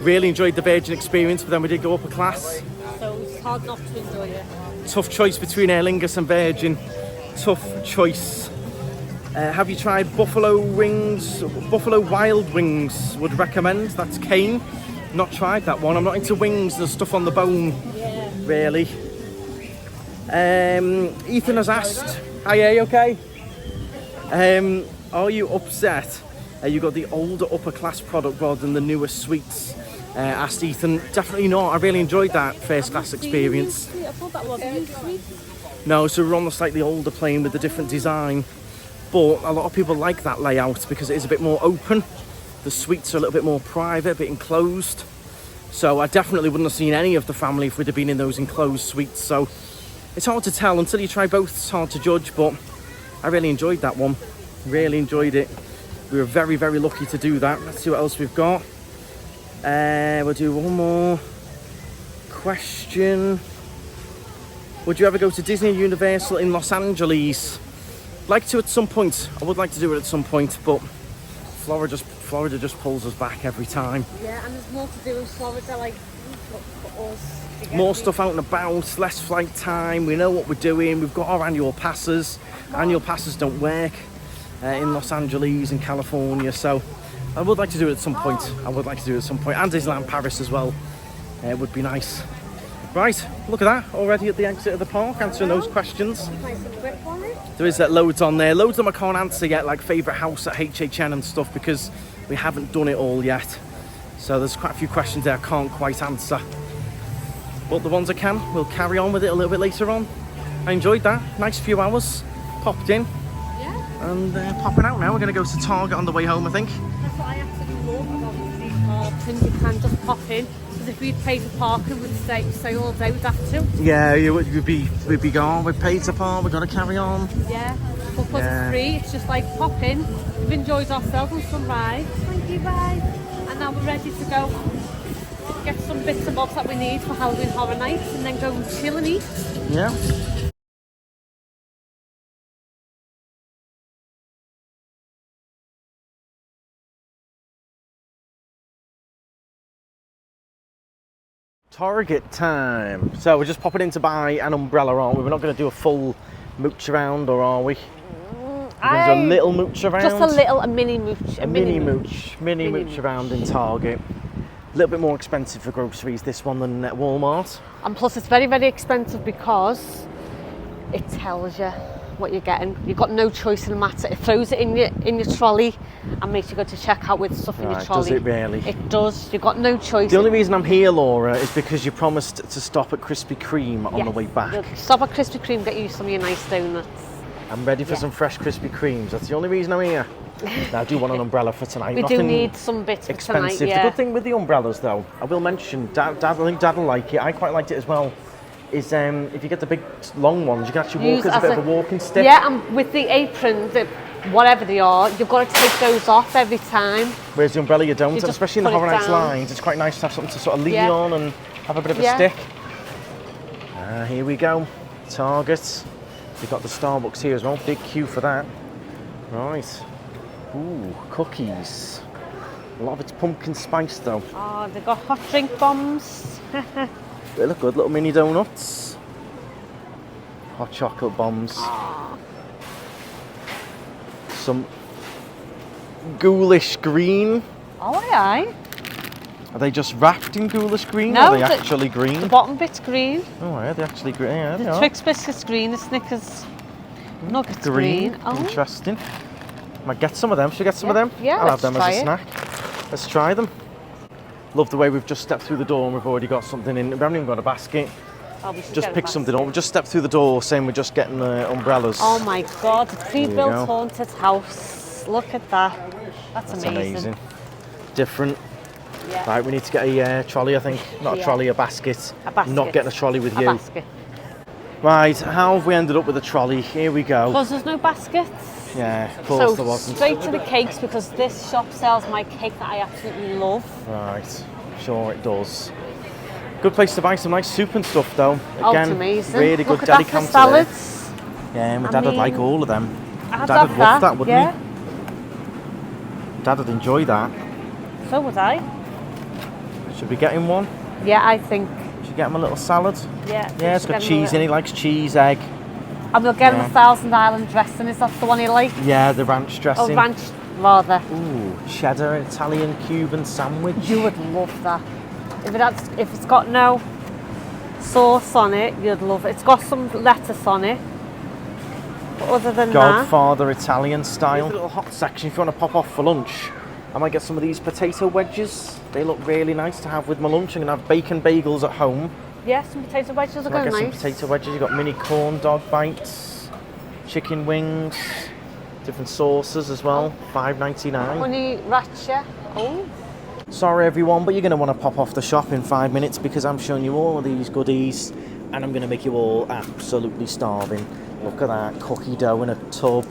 Really enjoyed the Virgin experience, but then we did go up a class. So it's hard not to enjoy it. Tough choice between Aer Lingus and Virgin. Tough choice. Have you tried buffalo wings? Buffalo wild wings, would recommend. That's Kane. Not tried that one. I'm not into wings. There's stuff on the bone, really. Ethan has asked, "Are you okay? Are you upset you got the older upper class product rather than the newer suites?" Asked Ethan. Definitely not. I really enjoyed that first class experience. I thought that was new sweet. No, so we're on the slightly older plane with the different design. But a lot of people like that layout because it is a bit more open. The suites are a little bit more private, a bit enclosed. So I definitely wouldn't have seen any of the family if we'd have been in those enclosed suites. So it's hard to tell until you try both. It's hard to judge, but I really enjoyed that one. Really enjoyed it. We were very, very lucky to do that. Let's see what else we've got. We'll do one more question. Would you ever go to Disney Universal in Los Angeles? Like to at some point. I would like to do it at some point, but Florida just pulls us back every time. Yeah, and there's more to do in Florida, like for us. More stuff out and about, less flight time. We know what we're doing. We've got our annual passes. Annual passes don't work in Los Angeles and California, so I would like to do it at some point. And Disneyland Paris as well. It would be nice. Right, look at that, already at the exit of the park, answering those questions. There is loads on there. Loads of them I can't answer yet, like favourite house at HHN and stuff, because we haven't done it all yet. So there's quite a few questions there I can't quite answer. But the ones I can, we'll carry on with it a little bit later on. I enjoyed that. Nice few hours. Popped in. Yeah. And popping out now. We're going to go to Target on the way home, I think. That's what I absolutely love about these parks, and you can just pop in. Because if we'd paid for parking, we'd stay all day, we'd have to. Yeah, we'd be gone. We'd paid to park, we've got to carry on. Yeah, but because it's free, it's just like pop in. We've enjoyed ourselves on some rides. Thank you, bye. And now we're ready to go get some bits and bobs that we need for Halloween Horror Nights and then go and chill and eat. Yeah. Target time. So we're just popping in to buy an umbrella, aren't we? We're not going to do a full mooch around, or are we? There's a little mooch around. Just a mini mooch. A mini mooch around in Target. A little bit more expensive for groceries, this one, than at Walmart. And plus it's very, very expensive because it tells you what you're getting. You've got no choice in the matter. It throws it in your trolley and makes you go to checkout with stuff in your trolley. Does it really? It does. You've got no choice. The only reason I'm here, Laura, is because you promised to stop at Krispy Kreme on the way back. Stop at Krispy Kreme, get you some of your nice donuts. I'm ready for some fresh Krispy Kremes. That's the only reason I'm here. Now, I do want an umbrella for tonight. We Nothing do need some bits for expensive. tonight, yeah. The good thing with the umbrellas, though, I will mention, I think Dad will like it. I quite liked it as well. Is if you get the big long ones, you can actually walk as a bit of a walking stick. Yeah, and with the apron, whatever they are, you've got to take those off every time. Whereas the umbrella you don't, and especially in the Horror Nights down. lines, it's quite nice to have something to sort of lean on and have a bit of a stick. Here we go, Target. We've got the Starbucks here as well, big queue for that. Right. Ooh, cookies. A lot of it's pumpkin spice though. Oh, they've got hot drink bombs. They look good, little mini donuts. Hot chocolate bombs. Some ghoulish green. Oh, aye. Are they just wrapped in ghoulish green? No, or are they actually green? The bottom bit's green. Oh, yeah, they're actually green. Yeah, the Twix biscuits green, the Snickers nuggets green. Oh. Interesting. Might get some of them. Should we get some of them? Yeah, I'll have them as a snack. Let's try them. Love the way we've just stepped through the door and we've already got something in. We haven't even got a basket. Oh, we should Just get a pick something up. basket. We just stepped through the door saying we're just getting the umbrellas. Oh my God, a pre-built go. haunted house. Look at that. That's amazing. Different. Yeah. Right, we need to get a trolley, I think. Not a Yeah. trolley, a basket. A basket. Not getting a trolley with A you. basket. Right, how have we ended up with a trolley? Here we go. Because there's no baskets. Yeah, of course So there wasn't. straight to the cakes, because this shop sells my cake that I absolutely love. Right, sure it does. Good place to buy some nice soup and stuff though. Oh, Again, it's amazing. really good Look at that for deli counter there. salads. Yeah, my I dad would like mean, all of them. I'd Dad would have love that, wouldn't yeah. he? Dad would enjoy that. So would I. Should we get him one? Yeah, I think. Should we get him a little salad? Yeah. Yeah, it's got cheese in it. He likes cheese, egg. And we'll get him Yeah. a Thousand Island dressing. Is that the one he likes? Yeah, the ranch Oh, dressing. ranch, rather. Ooh, cheddar Italian Cuban sandwich. You would love that. If it's got no sauce on it, you'd love it. It's got some lettuce on it. But other than Godfather Italian style. A little hot section if you want to pop off for lunch. I might get some of these potato wedges. They look really nice to have with my lunch. I'm going to have bacon bagels at home. that, yeah, some potato wedges are So I going get some nice. potato wedges. You've got mini corn dog bites, chicken wings, different sauces as well. $5.99. Honey ratcha. Oh, Sorry everyone, but you're going to want to pop off the shop in 5 minutes because I'm showing you all of these goodies and I'm going to make you all absolutely starving. Look at that, cookie dough in a tub.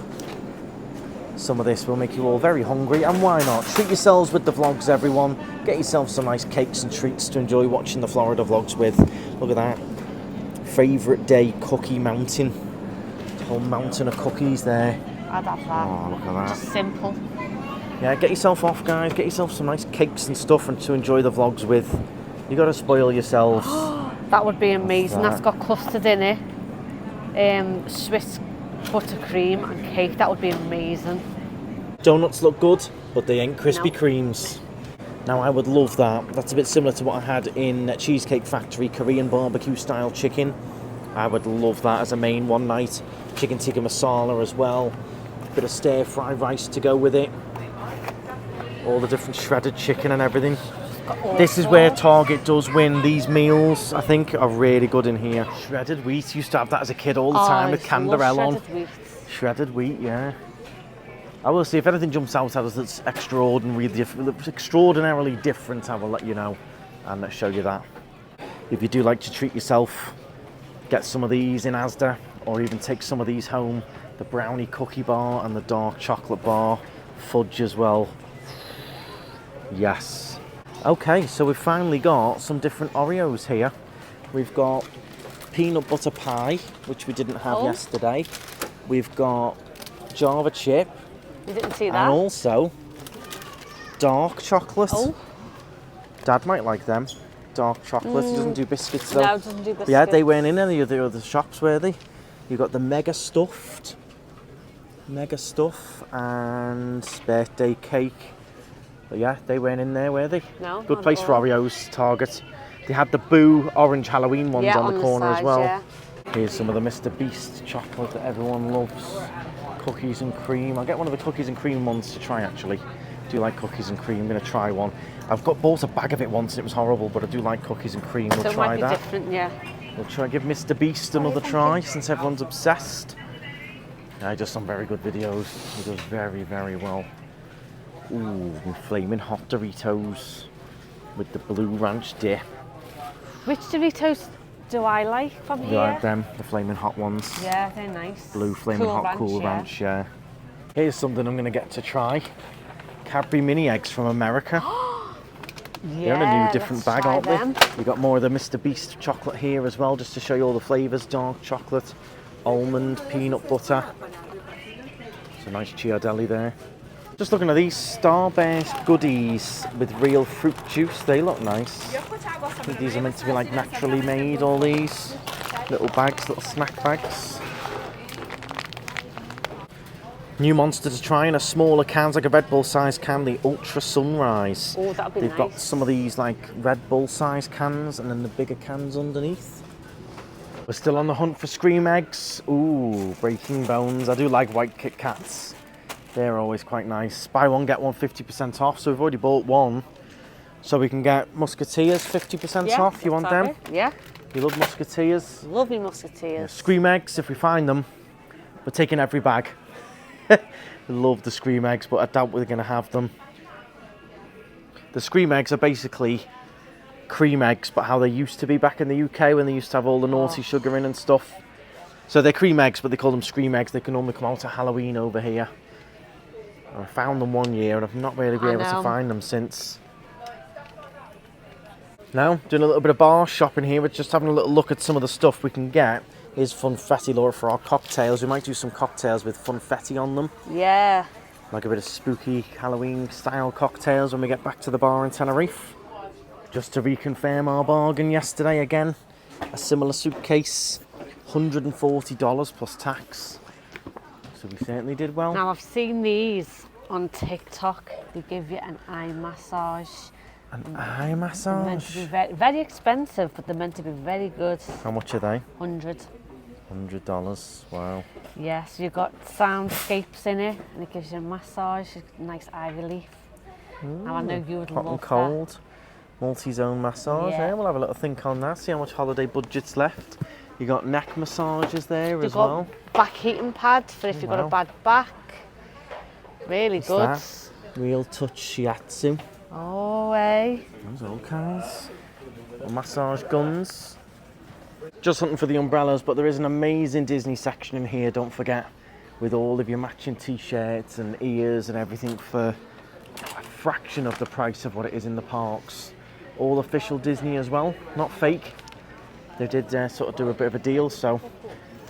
Some of this will make you all very hungry, and why not? Treat yourselves with the vlogs, everyone. Get yourself some nice cakes and treats to enjoy watching the Florida vlogs with. Look at that. Favourite day cookie mountain. A whole mountain of cookies there. I'd have that. Oh, look at that. Just simple. Yeah, get yourself off, guys. Get yourself some nice cakes and stuff and to enjoy the vlogs with. You got to spoil yourselves. That would be amazing. What's That's got custard in it. Swiss buttercream and cake. That would be amazing. Donuts look good, but they ain't Krispy No. Kremes. Now, I would love that. That's a bit similar to what I had in Cheesecake Factory, Korean barbecue style chicken. I would love that as a main one night. Chicken tikka masala as well. Bit of stir fry rice to go with it. All the different shredded chicken and everything. This is where Target does win. These meals, I think, are really good in here. Shredded wheat. Used to have that as a kid all the time with canderel on. Shredded wheat. Shredded wheat, yeah. I will see if anything jumps out at us that's extraordinarily different. I will let you know and show you that. If you do like to treat yourself, get some of these in Asda, or even take some of these home. The brownie cookie bar and the dark chocolate bar, fudge as well. Yes. Okay, so we've finally got some different Oreos here. We've got peanut butter pie, which we didn't have yesterday. We've got Java chip. You didn't see that? And also dark chocolate. Oh. Dad might like them. Dark chocolate. He doesn't do biscuits though. No, it doesn't do biscuits. But yeah, they weren't in any of the other shops, were they? You got the mega stuff and birthday cake. But yeah, they weren't in there, were they? No, Good not place at for all. Oreos, Target. They had the Boo orange Halloween ones Yeah, on the corner side, as well. yeah. Here's some of the Mr. Beast chocolate that everyone loves. Cookies and cream. I'll get one of the cookies and cream ones to try actually. I do like cookies and cream. I'm going to try one. I've bought a bag of it once and it was horrible, but I do like cookies and cream. We'll So it try might be that. different, yeah. We'll try give Mr. Beast another try since everyone's obsessed. Yeah, he does some very good videos. He does very, very well. Ooh, flaming hot Doritos with the blue ranch dip. Which Doritos do I like from You here? like them? The flaming hot ones? Yeah, they're nice. Blue flaming Cool hot ranch, cool yeah. ranch, yeah. Here's something I'm going to get to try. Cadbury mini eggs from America. They're in a new different bag, aren't they? You got more of the Mr. Beast chocolate here as well, just to show you all the flavours. Dark chocolate, almond, peanut butter. It's a nice Chiardelli there. Just looking at these Starburst goodies with real fruit juice. They look nice. I think these are meant to be like naturally made, all these. Little bags, little snack bags. New monster to try in a smaller cans, like a Red Bull size can, the Ultra Sunrise. Oh, that'd be They've got nice. some of these like Red Bull size cans and then the bigger cans underneath. We're still on the hunt for Scream eggs. Ooh, breaking bones. I do like white Kit Kats. They're always quite nice. Buy one, get one 50% off. So we've already bought one. So we can get musketeers 50% Yeah, off. You want them? Yeah. You love musketeers? Love me musketeers. Scream eggs, if we find them, we're taking every bag. Love the scream eggs, but I doubt we're going to have them. The scream eggs are basically cream eggs, but how they used to be back in the UK when they used to have all the naughty sugar in and stuff. So they're cream eggs, but they call them scream eggs. They can only come out at Halloween over here. I found them one year and I've not really been able to find them since. Now, doing a little bit of bar shopping here. We're just having a little look at some of the stuff we can get. Here's funfetti, Laura, for our cocktails. We might do some cocktails with funfetti on them. Yeah. Like a bit of spooky Halloween style cocktails when we get back to the bar in Tenerife. Just to reconfirm our bargain yesterday again. A similar suitcase, $140 plus tax. So we certainly did well. Now I've seen these on TikTok. They give you an eye massage. An eye They're meant to massage? be very, very expensive, but they're meant to be very good. How much are they? 100. $100, wow. Yeah, so you've got soundscapes in it, and it gives you a massage, a nice eye relief. Now I know you would Hot love and cold, multi-zone massage. Yeah. Yeah, we'll have a little think on that, see how much holiday budget's left. You got neck massages there that. as You've got well. back heating pads for if you've got a Wow. bad back. Really good. That? Real touch shiatsu. Oh, hey. There's all kinds. Little massage guns. Just hunting for the umbrellas, but there is an amazing Disney section in here, don't forget, with all of your matching t-shirts and ears and everything for a fraction of the price of what it is in the parks. All official Disney as well, not fake. They did sort of do a bit of a deal, so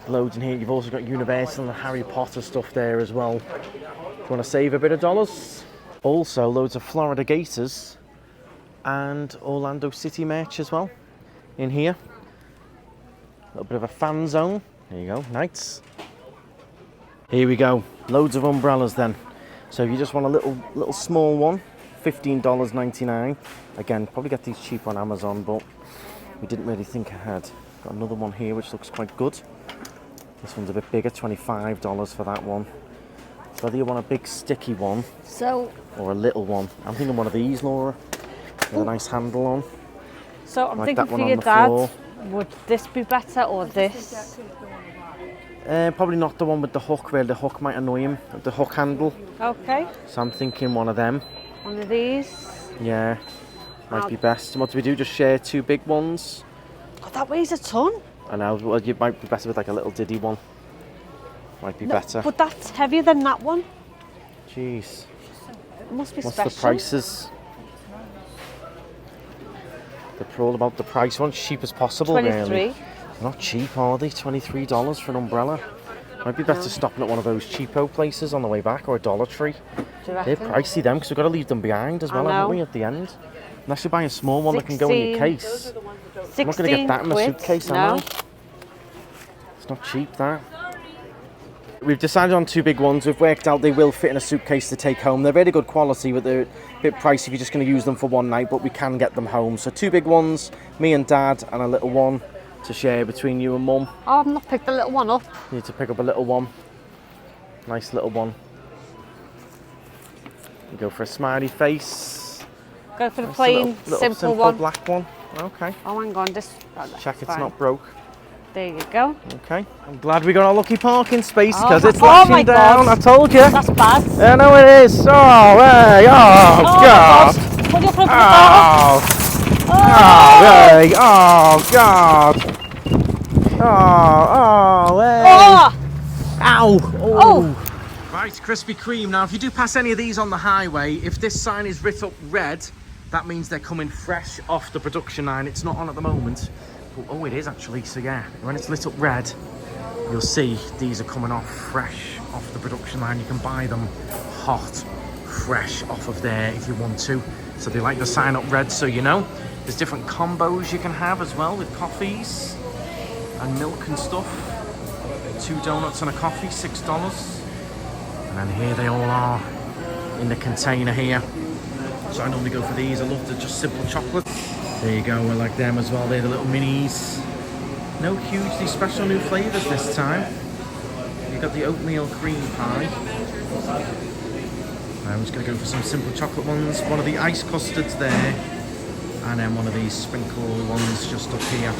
loads in here. You've also got Universal and Harry Potter stuff there as well. If you want to save a bit of dollars. Also, loads of Florida Gators and Orlando City merch as well in here. A little bit of a fan zone. There you go, nice. Here we go, loads of umbrellas then. So if you just want a little small one, $15.99. Again, probably get these cheap on Amazon, but we didn't really think ahead. Got another one here which looks quite good. This one's a bit bigger, $25 for that one. So whether you want a big sticky one or a little one. I'm thinking one of these, Laura, with a nice handle on. So I'm Like thinking that one for on your the dad, floor. would this be better or this? Probably not the one with the hook, where the hook might annoy him, the hook handle. Okay, So I'm thinking one of them. one of these. Yeah, might be best. And what do we do? Just share two big ones? God, that weighs a ton. I know, well, you might be better with like a little diddy one. Might be better. But that's heavier than that one. Jeez. It must be What's special. the prices? They're all about the price. One's cheap as possible, 23. really. They're not cheap, are they? $23 for an umbrella. Might be better stopping at one of those cheapo places on the way back, or a Dollar Tree. Do you They're reckon? pricey, them, because we've got to leave them behind as I well, haven't know. we, at the end? Unless you buy a small one that can go in your 16. case. 16 I'm not going to get that in a quid. suitcase, am No. I? It's not cheap, that. We've decided on two big ones. We've worked out they will fit in a suitcase to take home. They're very good quality, but they're a bit pricey if you're just going to use them for one night, but we can get them home. So two big ones, me and Dad, and a little one to share between you and Mum. Oh, I've not picked the little one up. You need to pick up a little one. Nice little one. You go for a smiley face. Go for the Nice plain, little simple one. black one. Okay. Oh, hang on, this. Oh, that's Check it's fine. not broke. There you go. Okay. I'm glad we got our lucky parking space Oh because my- it's oh lashing my down. God. I told you. That's bad. I know it is. Oh, hey. Oh, Oh God. my God. Put your foot Oh. oh. Oh, hey. Oh, God. Oh, hey. Oh. Ow. Oh. Right, Krispy Kreme. Now, if you do pass any of these on the highway, if this sign is writ up red, that means they're coming fresh off the production line. It's not on at the moment. But, oh, it is actually. So, yeah, when it's lit up red, you'll see these are coming off fresh off the production line. You can buy them hot, fresh off of there if you want to. So they like the sign up red, so you know. There's different combos you can have as well with coffees and milk and stuff. 2 donuts and a coffee, $6. And here they all are in the container here. So I normally go for these. I love the just simple chocolate. There you go, I like them as well. They're the little minis. No hugely special new flavours this time. You've got the oatmeal cream pie. I'm just going to go for some simple chocolate ones. One of the ice custards there. And then one of these sprinkle ones just up here.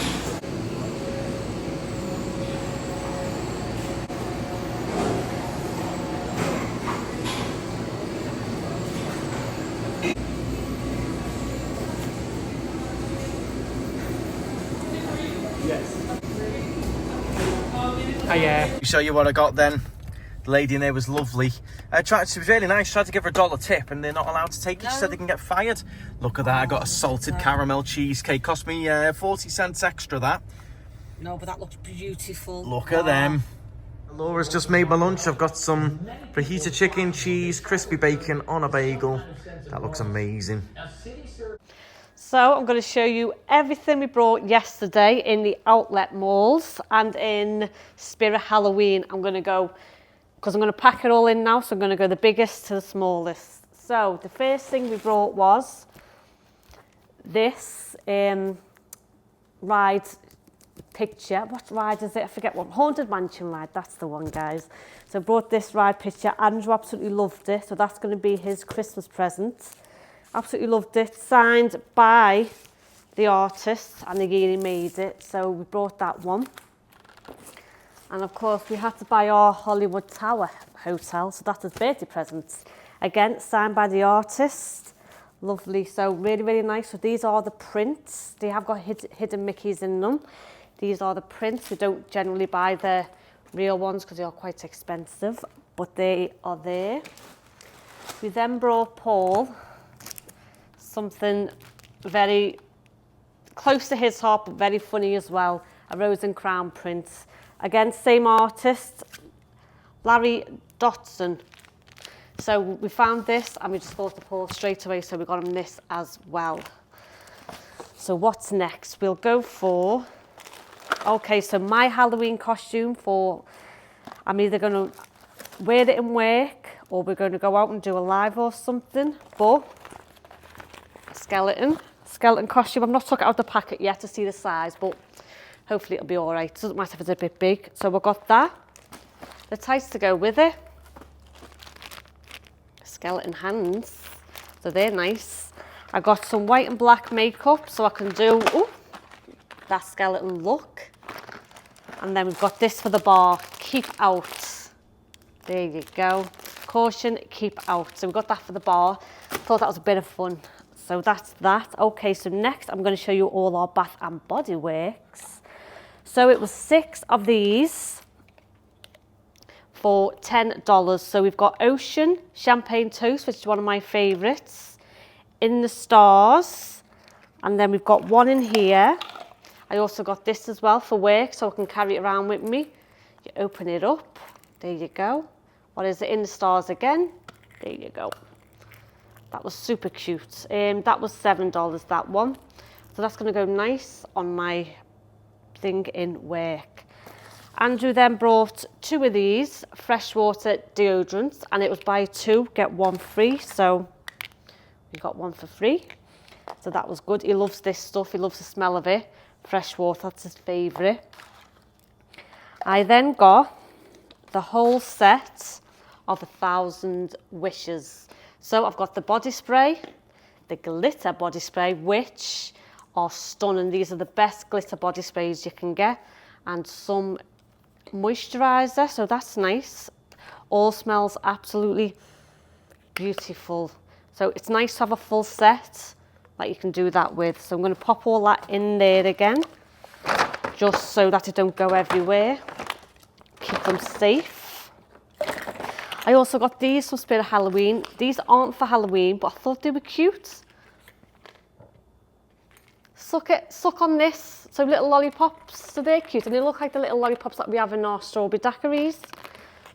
Hiya. Show you what I got then. The lady in there was lovely. She was really nice. Tried to give her $1 tip, and they're not allowed to take it. She said they can get fired. Look at that. I got a salted caramel cheesecake. Cost me 40 cents extra, that. No, but that looks beautiful. Look at them. Laura's just made my lunch. I've got some fajita chicken, cheese, crispy bacon on a bagel. That looks amazing. So I'm going to show you everything we brought yesterday in the outlet malls and in Spirit Halloween. I'm going to go, because I'm going to pack it all in now, so I'm going to go the biggest to the smallest. So the first thing we brought was this ride picture. What ride is it? I forget what. Haunted Mansion ride. That's the one, guys. So I brought this ride picture. Andrew absolutely loved it. So that's going to be his Christmas present. Absolutely loved it. Signed by the artist and the year he made it. So we brought that one. And of course we had to buy our Hollywood Tower hotel. So that's his birthday present. Again, signed by the artist. Lovely. So really, really nice. So these are the prints. They have got hidden Mickeys in them. These are the prints. We don't generally buy the real ones because they are quite expensive, but they are there. We then brought Paul something very close to his heart, but very funny as well. A Rose and Crown print. Again, same artist, Larry Dotson. So we found this and we just thought of Paul straight away, so we got him this as well. So what's next? We'll go for, okay, so my Halloween costume for, I'm either going to wear it in work or we're going to go out and do a live or something, but skeleton costume. I've not took it out of the packet yet to see the size, but hopefully it'll be all right. Doesn't matter if it's a bit big. So we've got that. The tights to go with it. Skeleton hands. So they're nice. I got some white and black makeup so I can do that skeleton look. And then we've got this for the bar. Keep out. There you go. Caution, keep out. So we've got that for the bar. Thought that was a bit of fun. So that's that. Okay, so next I'm going to show you all our Bath and Body Works. So it was 6 of these for $10. So we've got Ocean Champagne Toast, which is one of my favourites. In the Stars. And then we've got one in here. I also got this as well for work, so I can carry it around with me. You open it up. There you go. What is it? In the Stars again. There you go. That was super cute. That was $7, that one. So that's going to go nice on my thing in work. Andrew then brought 2 of these freshwater deodorants, and it was buy 2, get 1 free. So we got 1 for free. So that was good. He loves this stuff. He loves the smell of it. Freshwater, that's his favourite. I then got the whole set of 1,000 Wishes. So I've got the body spray, the glitter body spray, which are stunning. These are the best glitter body sprays you can get. And some moisturiser, so that's nice. All smells absolutely beautiful. So it's nice to have a full set that you can do that with. So I'm going to pop all that in there again, just so that it don't go everywhere. Keep them safe. I also got these from Spirit Halloween. These aren't for Halloween, but I thought they were cute. Suck on this. So little lollipops. So they're cute, and they look like the little lollipops that we have in our strawberry daiquiris.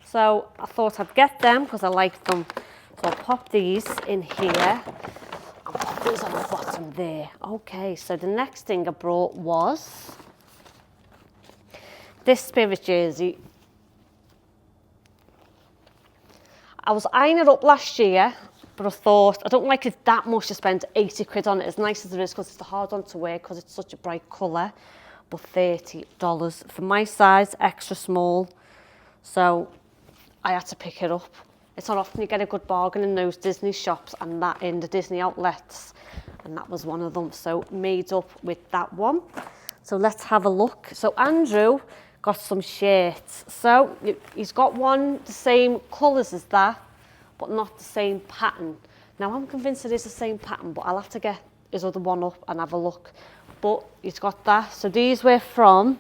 So I thought I'd get them because I like them. So I'll pop these in here and pop these on the bottom there. Okay, so the next thing I brought was this Spirit jersey. I was eyeing it up last year, but I thought, I don't like it that much to spend 80 quid on it, as nice as it is, because it's the hard one to wear, because it's such a bright colour, but $30 for my size, extra small. So I had to pick it up. It's not often you get a good bargain in those Disney shops and that in the Disney outlets. And that was one of them. So made up with that one. So let's have a look. So Andrew got some shirts. So he's got one the same colours as that, but not the same pattern. Now I'm convinced it is the same pattern, but I'll have to get his other one up and have a look. But he's got that. So these were from,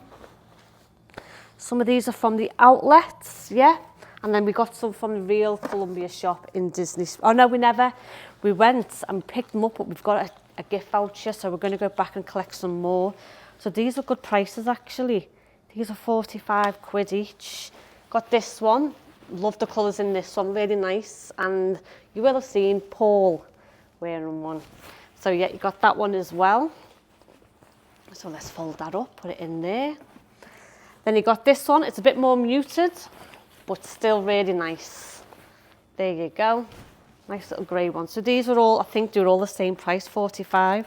some of these are from the outlets, yeah? And then we got some from the real Columbia shop in Disney. Oh no, we went and picked them up, but we've got a gift voucher, so we're going to go back and collect some more. So these are good prices actually. These are 45 quid each. Got this one. Love the colours in this one, really nice. And you will have seen Paul wearing one. So yeah, you got that one as well. So let's fold that up, put it in there. Then you got this one. It's a bit more muted, but still really nice. There you go. Nice little grey one. So these are all, I think they're all the same price, 45.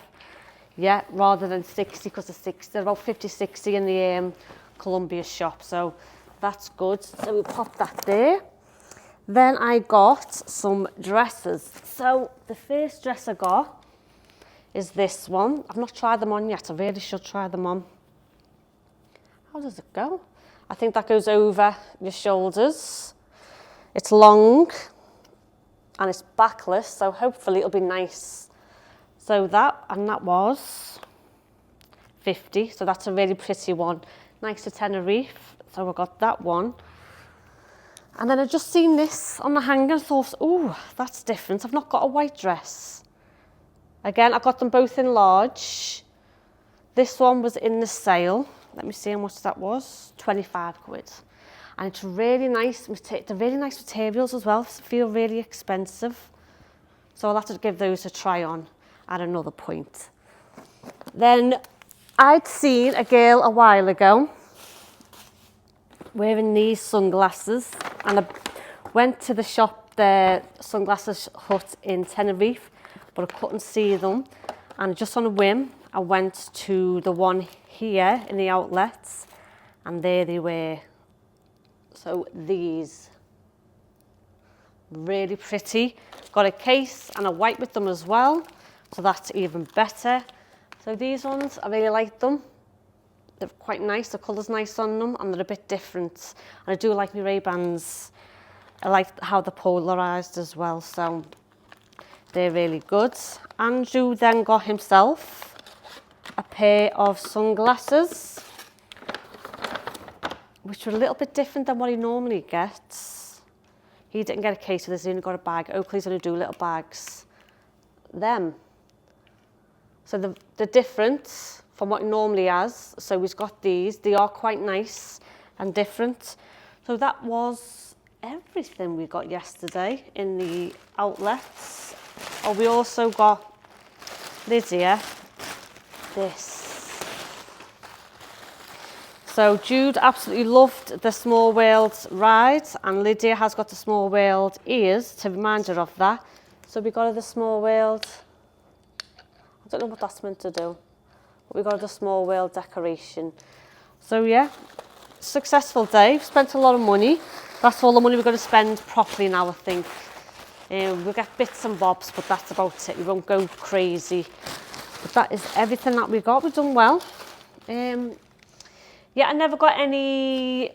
Yeah, rather than 60, because the 60, they're about 50, 60 in the Columbia shop. So that's good. So we'll pop that there. Then I got some dresses. So the first dress I got is this one. I've not tried them on yet. I really should try them on. How does it go? I think that goes over your shoulders. It's long and it's backless, so hopefully it'll be nice. So that, and that was 50, so that's a really pretty one. Nice to Tenerife, so I got that one. And then I just seen this on the hanger and thought, oh, that's different. I've not got a white dress. Again, I got them both in large. This one was in the sale. Let me see how much that was. 25 quid. And it's really nice. They're really nice materials as well. Feel really expensive. So I'll have to give those a try on at another point. Then I'd seen a girl a while ago wearing these sunglasses, and I went to the shop, the Sunglasses Hut in Tenerife, but I couldn't see them. And just on a whim, I went to the one here in the outlets, and there they were. So these, really pretty. Got a case and a white with them as well, so that's even better. So these ones, I really like them. They're quite nice, the colour's nice on them, and they're a bit different. And I do like my Ray-Bans. I like how they're polarised as well, so they're really good. Andrew then got himself a pair of sunglasses, which were a little bit different than what he normally gets. He didn't get a case of this, he only got a bag. Oakley's only do little bags. Them. So they're different from what he normally has. So he's got these. They are quite nice and different. So that was everything we got yesterday in the outlets. Oh, we also got Lydia this. So Jude absolutely loved the Small World ride, and Lydia has got the Small World ears to remind her of that. So we got her the Small World. I don't know what that's meant to do, but we got her the Small World decoration. So yeah, successful day. We've spent a lot of money. That's all the money we're going to spend properly now, I think. We'll get bits and bobs, but that's about it. We won't go crazy. But that is everything that we got. We've done well. Yeah, I never got any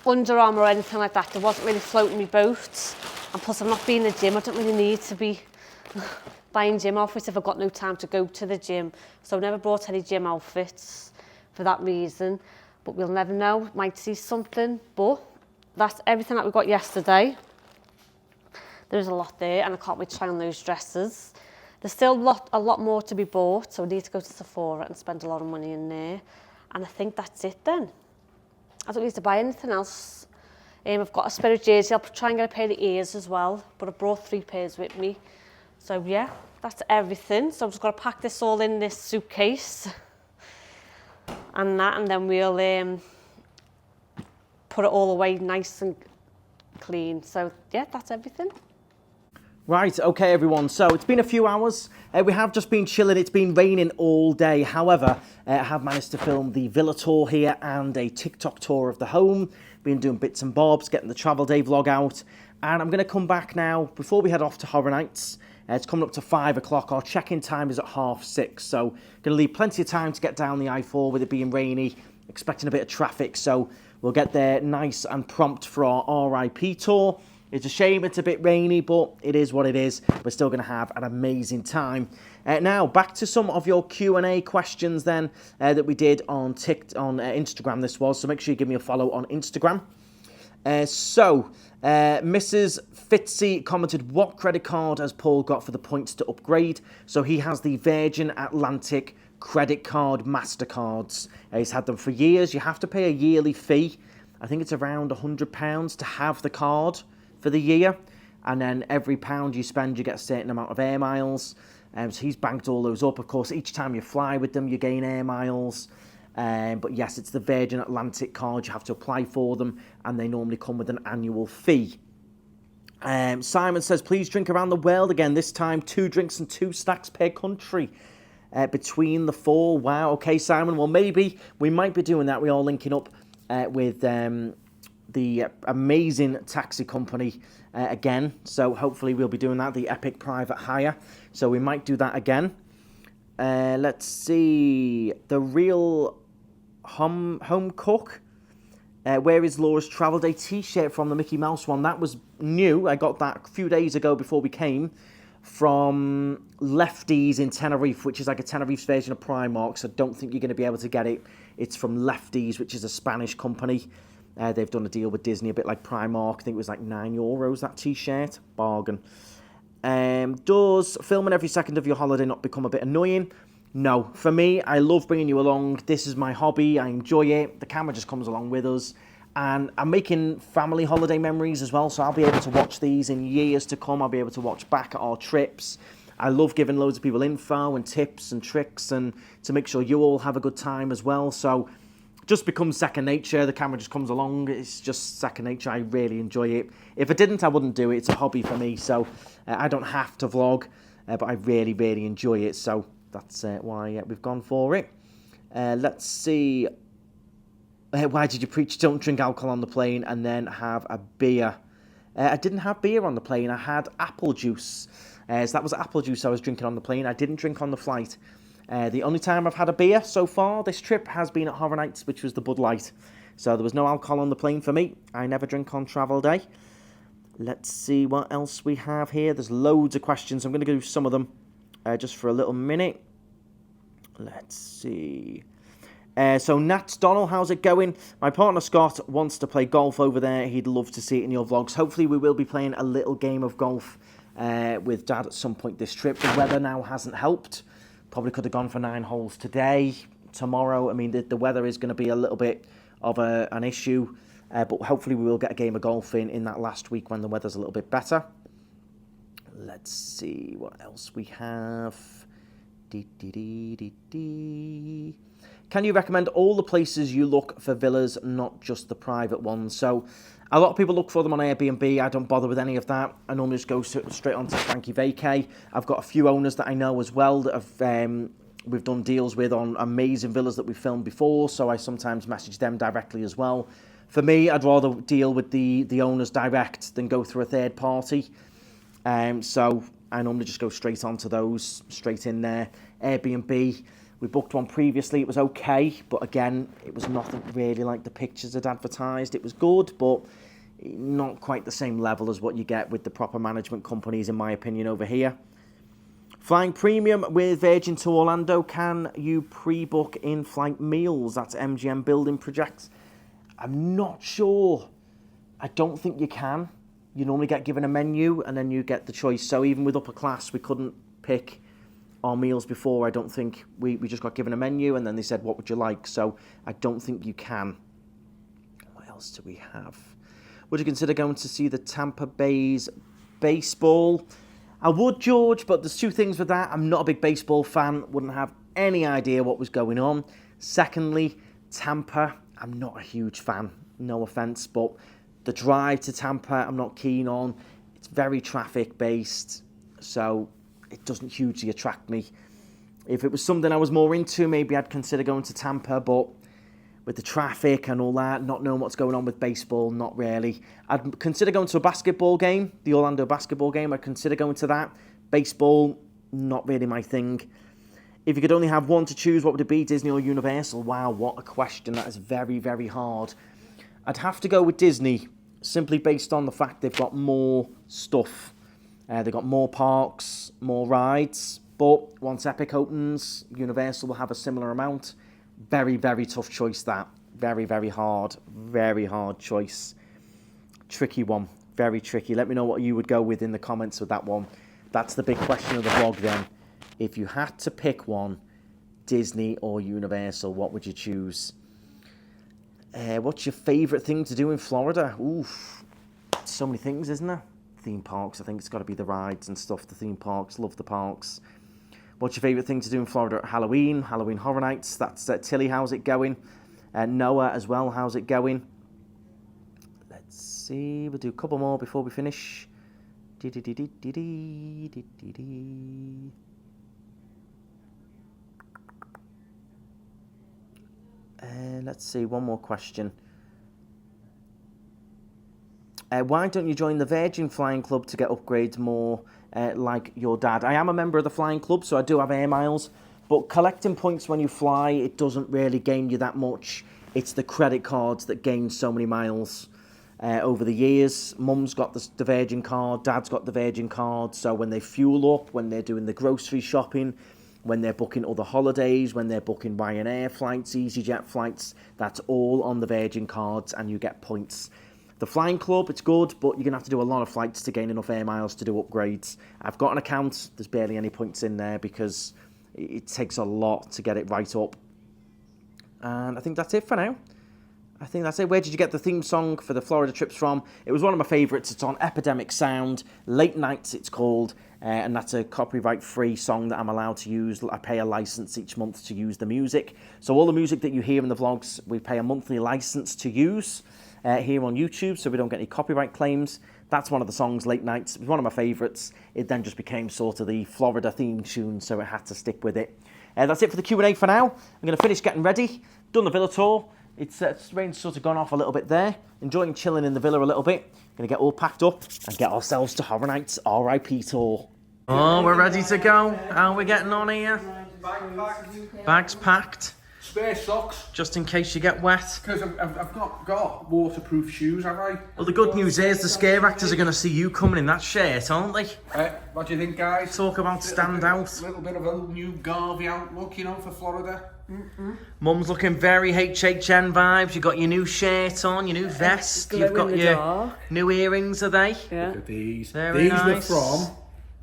Under Armour or anything like that. It wasn't really floating my boat. And plus, I'm not being in the gym. I don't really need to be buying gym outfits if I've got no time to go to the gym. So I never brought any gym outfits for that reason. But we'll never know. Might see something. But that's everything that we got yesterday. There's a lot there, and I can't wait to try on those dresses. There's still a lot more to be bought, so I need to go to Sephora and spend a lot of money in there. And I think that's it then. I don't need to buy anything else. I've got a Spirit jersey. I'll try and get a pair of ears as well, but I brought 3 pairs with me. So yeah, that's everything. So I've just got to pack this all in this suitcase and that, and then we'll put it all away nice and clean. So yeah, that's everything. Right, okay everyone, so it's been a few hours. We have just been chilling, it's been raining all day. However, I have managed to film the villa tour here and a TikTok tour of the home. Been doing bits and bobs, getting the travel day vlog out. And I'm going to come back now, before we head off to Horror Nights. It's coming up to 5 o'clock. Our check-in time is at 6:30. So going to leave plenty of time to get down the I4 with it being rainy. Expecting a bit of traffic. So we'll get there nice and prompt for our RIP tour. It's a shame it's a bit rainy, but it is what it is. We're still going to have an amazing time. Now, back to some of your Q&A questions then that we did on Instagram this was. So make sure you give me a follow on Instagram. Mrs. Fitzy commented, what credit card has Paul got for the points to upgrade? So he has the Virgin Atlantic credit card MasterCards. He's had them for years. You have to pay a yearly fee. I think it's around £100 to have the card for the year. And then every pound you spend, you get a certain amount of air miles. So he's banked all those up. Of course, each time you fly with them, you gain air miles. But yes, it's the Virgin Atlantic card. You have to apply for them, and they normally come with an annual fee. Simon says, please drink around the world again. This time, 2 drinks and 2 snacks per country between the 4. Wow. Okay, Simon. Well, maybe we might be doing that. We are linking up with the amazing taxi company again. So hopefully we'll be doing that, the Epic Private Hire. So we might do that again. Let's see. The Real Home Cook. Where is Laura's Travel Day t-shirt from? The Mickey Mouse one. That was new. I got that a few days ago before we came from Lefties in Tenerife, which is like a Tenerife's version of Primark. So I don't think you're going to be able to get it. It's from Lefties, which is a Spanish company. They've done a deal with Disney, a bit like Primark. I think it was like €9, that t-shirt. Bargain. Does filming every second of your holiday not become a bit annoying? No. For me, I love bringing you along. This is my hobby. I enjoy it. The camera just comes along with us. And I'm making family holiday memories as well, so I'll be able to watch these in years to come. I'll be able to watch back at our trips. I love giving loads of people info and tips and tricks and to make sure you all have a good time as well. So just becomes second nature. The camera just comes along. It's just second nature. I really enjoy it. If I didn't, I wouldn't do it. It's a hobby for me, so I don't have to vlog, but I really, really enjoy it. So that's why we've gone for it. Let's see. Why did you preach don't drink alcohol on the plane and then have a beer? I didn't have beer on the plane. I had apple juice. So that was apple juice I was drinking on the plane. I didn't drink on the flight. The only time I've had a beer so far this trip has been at Horror Nights, which was the Bud Light. So there was no alcohol on the plane for me. I never drink on travel day. Let's see what else we have here. There's loads of questions. I'm going to go through some of them just for a little minute. Let's see. So Nat Donnell, how's it going? My partner Scott wants to play golf over there. He'd love to see it in your vlogs. Hopefully we will be playing a little game of golf with Dad at some point this trip. The weather now hasn't helped. Probably could have gone for 9 holes today, tomorrow. I mean, the weather is going to be a little bit of an issue. But hopefully we will get a game of golf in that last week when the weather's a little bit better. Let's see what else we have. Can you recommend all the places you look for villas, not just the private ones? So a lot of people look for them on Airbnb. I don't bother with any of that. I normally just go straight on to Frankie Vacay. I've got a few owners that I know as well that have, we've done deals with on amazing villas that we've filmed before, so I sometimes message them directly as well. For me, I'd rather deal with the owners direct than go through a third party. So I normally just go straight onto those, straight in there. Airbnb, we booked one previously. It was okay, but again, it was nothing really like the pictures had advertised. It was good, but not quite the same level as what you get with the proper management companies, in my opinion, over here. Flying premium with Virgin to Orlando. Can you pre-book in-flight meals? That's MGM Building Projects. I'm not sure. I don't think you can. You normally get given a menu and then you get the choice. So even with upper class, we couldn't pick our meals before. I don't think we just got given a menu and then they said, what would you like? So I don't think you can. What else do we have? Would you consider going to see the Tampa Bay's baseball? I would, George, but there's two things with that. I'm not a big baseball fan. Wouldn't have any idea what was going on. Secondly, Tampa, I'm not a huge fan. No offense, but the drive to Tampa, I'm not keen on. It's very traffic-based, so it doesn't hugely attract me. If it was something I was more into, maybe I'd consider going to Tampa, but with the traffic and all that, not knowing what's going on with baseball, not really. I'd consider going to a basketball game, the Orlando basketball game. I'd consider going to that. Baseball, not really my thing. If you could only have one to choose, what would it be, Disney or Universal? Wow, what a question. That is very, very hard. I'd have to go with Disney, simply based on the fact they've got more stuff. They've got more parks, more rides, but once Epic opens, Universal will have a similar amount. Very, very tough choice, that. Very, very hard choice. Tricky one, very tricky. Let me know what you would go with in the comments with that one. That's the big question of the vlog then. If you had to pick one, Disney or Universal, what would you choose? What's your favourite thing to do in Florida? Oof, so many things, isn't there? Theme parks, I think it's got to be the rides and stuff. The theme parks, love the parks. What's your favourite thing to do in Florida at Halloween? Halloween Horror Nights. That's Tilly, how's it going? Noah as well, how's it going? Let's see, we'll do a couple more before we finish. Let's see, one more question. Why don't you join the Virgin Flying Club to get upgrades more like your dad? I am a member of the Flying Club, so I do have air miles, but collecting points when you fly, it doesn't really gain you that much. It's the credit cards that gain so many miles over the years. Mum's got the Virgin card, Dad's got the Virgin card, so when they fuel up, when they're doing the grocery shopping, when they're booking other holidays, when they're booking Ryanair flights, EasyJet flights, that's all on the Virgin cards and you get points. The Flying Club, it's good, but you're going to have to do a lot of flights to gain enough air miles to do upgrades. I've got an account, there's barely any points in there because it takes a lot to get it right up. And I think that's it for now. I think that's it. Where did you get the theme song for the Florida trips from? It was one of my favourites. It's on Epidemic Sound. Late Nights, it's called. And that's a copyright-free song that I'm allowed to use. I pay a license each month to use the music. So all the music that you hear in the vlogs, we pay a monthly license to use here on YouTube, so we don't get any copyright claims. That's one of the songs, Late Nights. It was one of my favourites. It then just became sort of the Florida theme tune, so it had to stick with it. That's it for the Q&A for now. I'm going to finish getting ready. Done the villa tour. It's rain's sort of gone off a little bit there. Enjoying chilling in the villa a little bit. Going to get all packed up and get ourselves to Horror Nights RIP tour. Oh, we're ready to go. How are we getting on here? Bags packed. Spare socks. Just in case you get wet. Because I've not got waterproof shoes, have I? Well, the good news is the scare actors are going to see you coming in that shirt, aren't they? What do you think, guys? Talk about stand out. A little bit of a new Garvey outlook, you know, for Florida. Mum's looking very HHN vibes. You've got your new shirt on, your new vest. You've got your new earrings, are they? Yeah. Look at these. Very nice. Were from...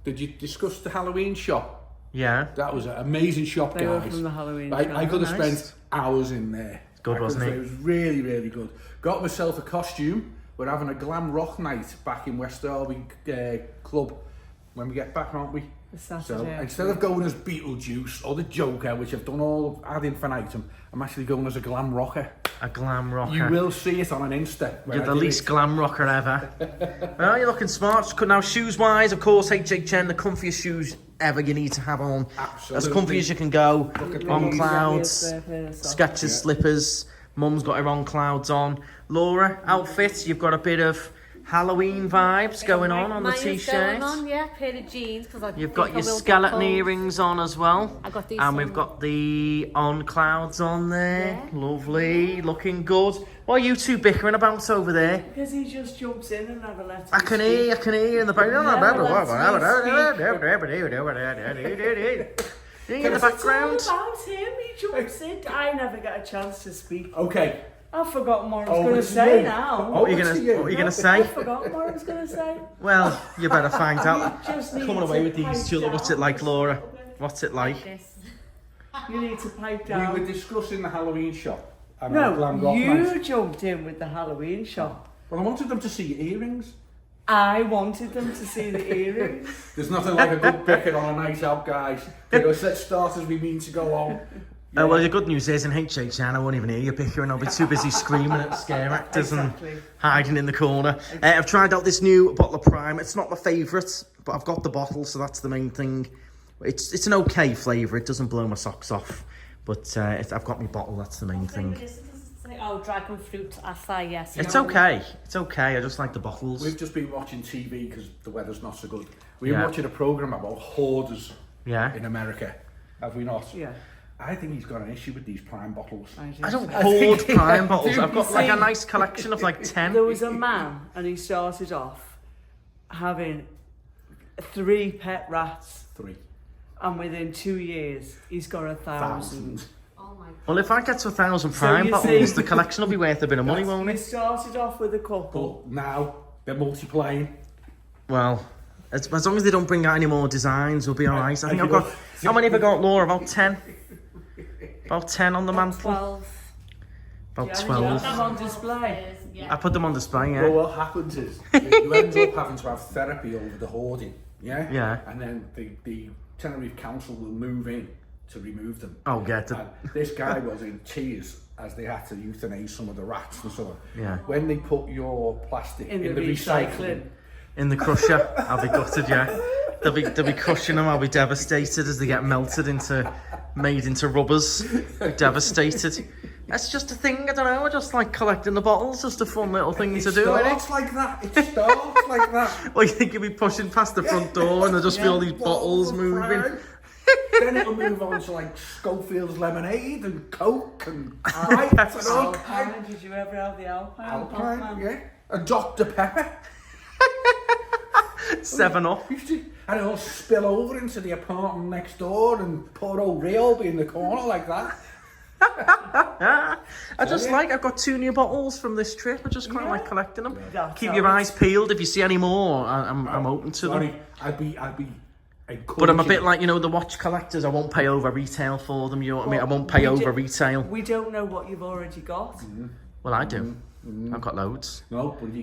Did you discuss the Halloween shop? Yeah. That was an amazing shop, guys. They were from the Halloween shop. I could have spent hours in there. Good, wasn't it? It was really, really good. Got myself a costume. We're having a glam rock night back in West Derby Club when we get back, aren't we? So instead of going as Beetlejuice or the Joker, which I've done all ad infinitum, I'm actually going as a glam rocker. A glam rocker. You will see it on an Insta. You're the least glam rocker ever. Well, you're looking smart. Now, shoes-wise, of course, HHN, the comfiest shoes ever you need to have on. Absolutely. As comfy as you can go. On clouds, Skechers slippers. Mum's got her on clouds on. Laura, outfits, you've got a bit of Halloween vibes going on the t-shirt. Yeah, pair of jeans. You've got your skeleton earrings on as well. I got these and we've got the on clouds on there. Yeah. Lovely, looking good. What are you two bickering about over there? Because he just jumps in and never lets I can hear in the background. In the background. It's all about him, he jumps in. I never get a chance to speak. Okay. I've forgotten what I was going to say now. What are you going to say? I've forgotten what I was going to say. Well, you better find out. Coming away with these two. What's it like, Laura? What's it like? You need to pipe down. We were discussing the Halloween shop. No, you jumped in with the Halloween shop. Well, I wanted them to see your earrings. I wanted them to see the earrings. There's nothing like a good bicker on a night out, guys. Let's start as we mean to go on. Yeah. Well, the good news is in HHN, I won't even hear you bickering. I'll be too busy screaming at scare actors and hiding in the corner. I've tried out this new bottle of Prime. It's not my favourite, but I've got the bottle, so that's the main thing. It's an okay flavour. It doesn't blow my socks off, but I've got my bottle. That's the main thing. Oh, dragon fruit acai, yes. It's okay. It's okay. I just like the bottles. We've just been watching TV because the weather's not so good. We were watching a programme about hoarders in America. Have we not? Yeah. I think he's got an issue with these prime bottles. I don't hoard prime bottles. I've got like a nice collection of like 10. There was a man and he started off having 3 pet rats. 3. And within 2 years, he's got 1,000. Well, if I get to 1,000 prime you bottles, see- the collection will be worth a bit of money, won't He it? started off with a couple. But now they're multiplying. Well, as long as they don't bring out any more designs, we'll be all right. I think I've got... How many have I got, Laura? About 10? About 10 on the mantle? 12. About Yeah, 12. that's on display. I put them on display, Well, yeah. what happens is you end up having to have therapy over the hoarding, yeah? Yeah. And then the Tenerife Council will move in to remove them. Oh, get it. And this guy was in tears as they had to euthanize some of the rats and so on. Yeah. When they put your plastic In the recycling, recycling. In the crusher, I'll be gutted, yeah. They'll be crushing them, I'll be devastated as they get made into rubbers. Devastated. That's just a thing, I don't know, I just like collecting the bottles, just a fun little thing to do, innit? It starts like that. It starts like that. Well, you think you'll be pushing past the front door and there'll just be all these bottles moving. Then it'll move on to like Schofield's lemonade and Coke and Sprite and all kinds. Alpine, did you ever have the Alpine? Alpine, yeah. And Dr. Pepper. 7-Up. And it'll spill over into the apartment next door and poor old Ray will be in the corner like that. I've got 2 new bottles from this trip. I just quite like collecting them. That's Keep your eyes peeled. If you see any more, I'm open to them. I'd be But I'm a bit like, the watch collectors. I won't pay over retail for them. You know what I mean? I won't pay over retail. We don't know what you've already got. Well, I do. I've got loads. No, but if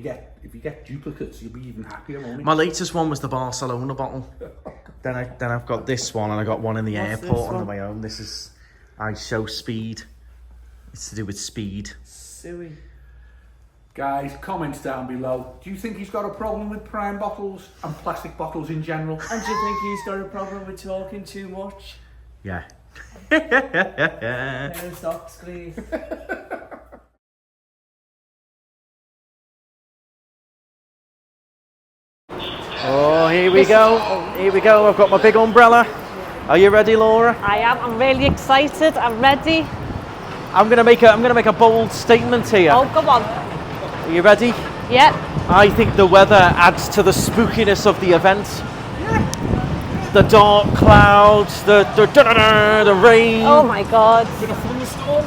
you get duplicates, you'll be even happier, won't you? My latest one was the Barcelona bottle. then I've got this one, and I got one in the What's airport this on the one? way home. This is I show speed. It's to do with speed. Suey. Guys, comments down below. Do you think he's got a problem with prime bottles and plastic bottles in general? And do you think he's got a problem with talking too much? Yeah. Pair of socks, please. Oh, here we go. Here we go. I've got my big umbrella. Are you ready, Laura? I am. I'm really excited. I'm ready. I'm gonna make a bold statement here. Oh, come on. Are you ready? Yep. I think the weather adds to the spookiness of the event. The dark clouds, the rain, Oh my God.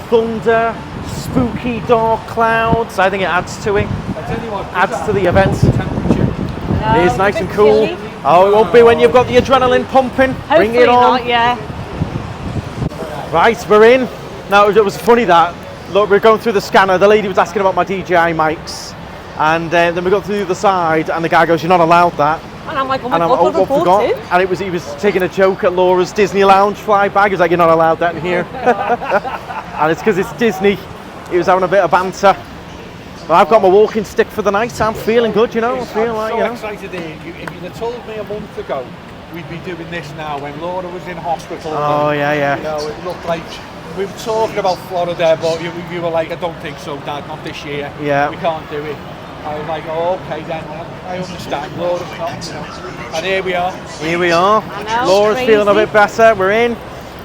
thunder, spooky dark clouds. I think it adds to it. Adds to the event. It is nice and cool. chilly. Oh, it won't be when you've got the adrenaline pumping. Hopefully Bring it on. not, yeah. Right, we're in. Now, it was funny that, look, we're going through the scanner. The lady was asking about my DJI mics. And then we got through the side, and the guy goes, "You're not allowed that." And I'm like, oh my And I'm God, what forgot. reported? And he was taking a joke at Laura's Disney Lounge fly bag. He was like, "You're not allowed that in here." And it's because it's Disney. He was having a bit of banter. But I've got my walking stick for the night. I'm feeling good, I feel like, I'm so excited here. If you'd have told me a month ago we'd be doing this now when Laura was in hospital. Oh, and, yeah. You know, it looked like we were talking about Florida, but you were like, "I don't think so, Dad, not this year. Yeah. We can't do it." I was like, "Oh, okay then, I understand, Laura's not, And here we are. Here we are. know, Laura's crazy. feeling a bit better. We're in.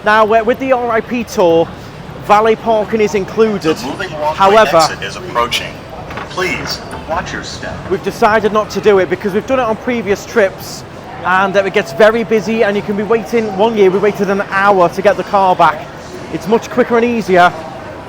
Now, with the RIP tour, valet parking is included. The moving walkway However, exit is approaching. Please watch your step. we've decided not to do it because we've done it on previous trips and it gets very busy and you can be waiting. One year we waited an hour to get the car back. It's much quicker and easier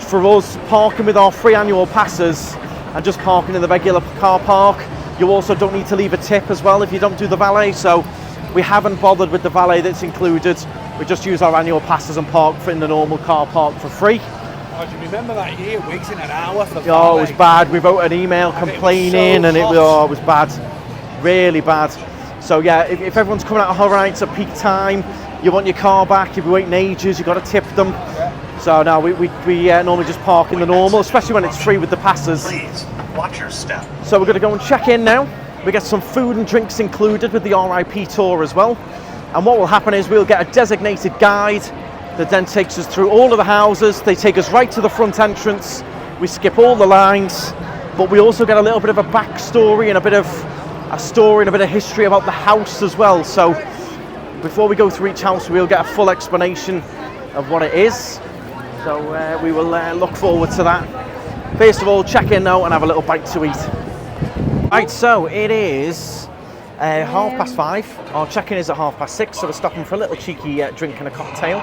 for us parking with our free annual passes and just parking in the regular car park. You also don't need to leave a tip as well if you don't do the valet, so we haven't bothered with the valet that's included. We just use our annual passes and park in the normal car park for free. Oh, do you remember that year waiting an hour for the Oh, it was valet? bad. We wrote an email And it was complaining so and it hot. was bad, really bad. So yeah, if everyone's coming out of Horrites at peak time, you want your car back, you'll be waiting ages, you've got to tip them. So no, we normally just park in the normal, especially when it's free with the passes. Please watch your step. So we're going to go and check in now. We get some food and drinks included with the RIP tour as well. And what will happen is we'll get a designated guide that then takes us through all of the houses. They take us right to the front entrance we skip all the lines, but we also get a little bit of a backstory and a bit of a story and a bit of history about the house as well. So before we go through each house, we'll get a full explanation of what it is. So we will look forward to that. First of all, check in now and have a little bite to eat. Right, so it is 5:30. Our check-in is at 6:30, so we're stopping for a little cheeky drink and a cocktail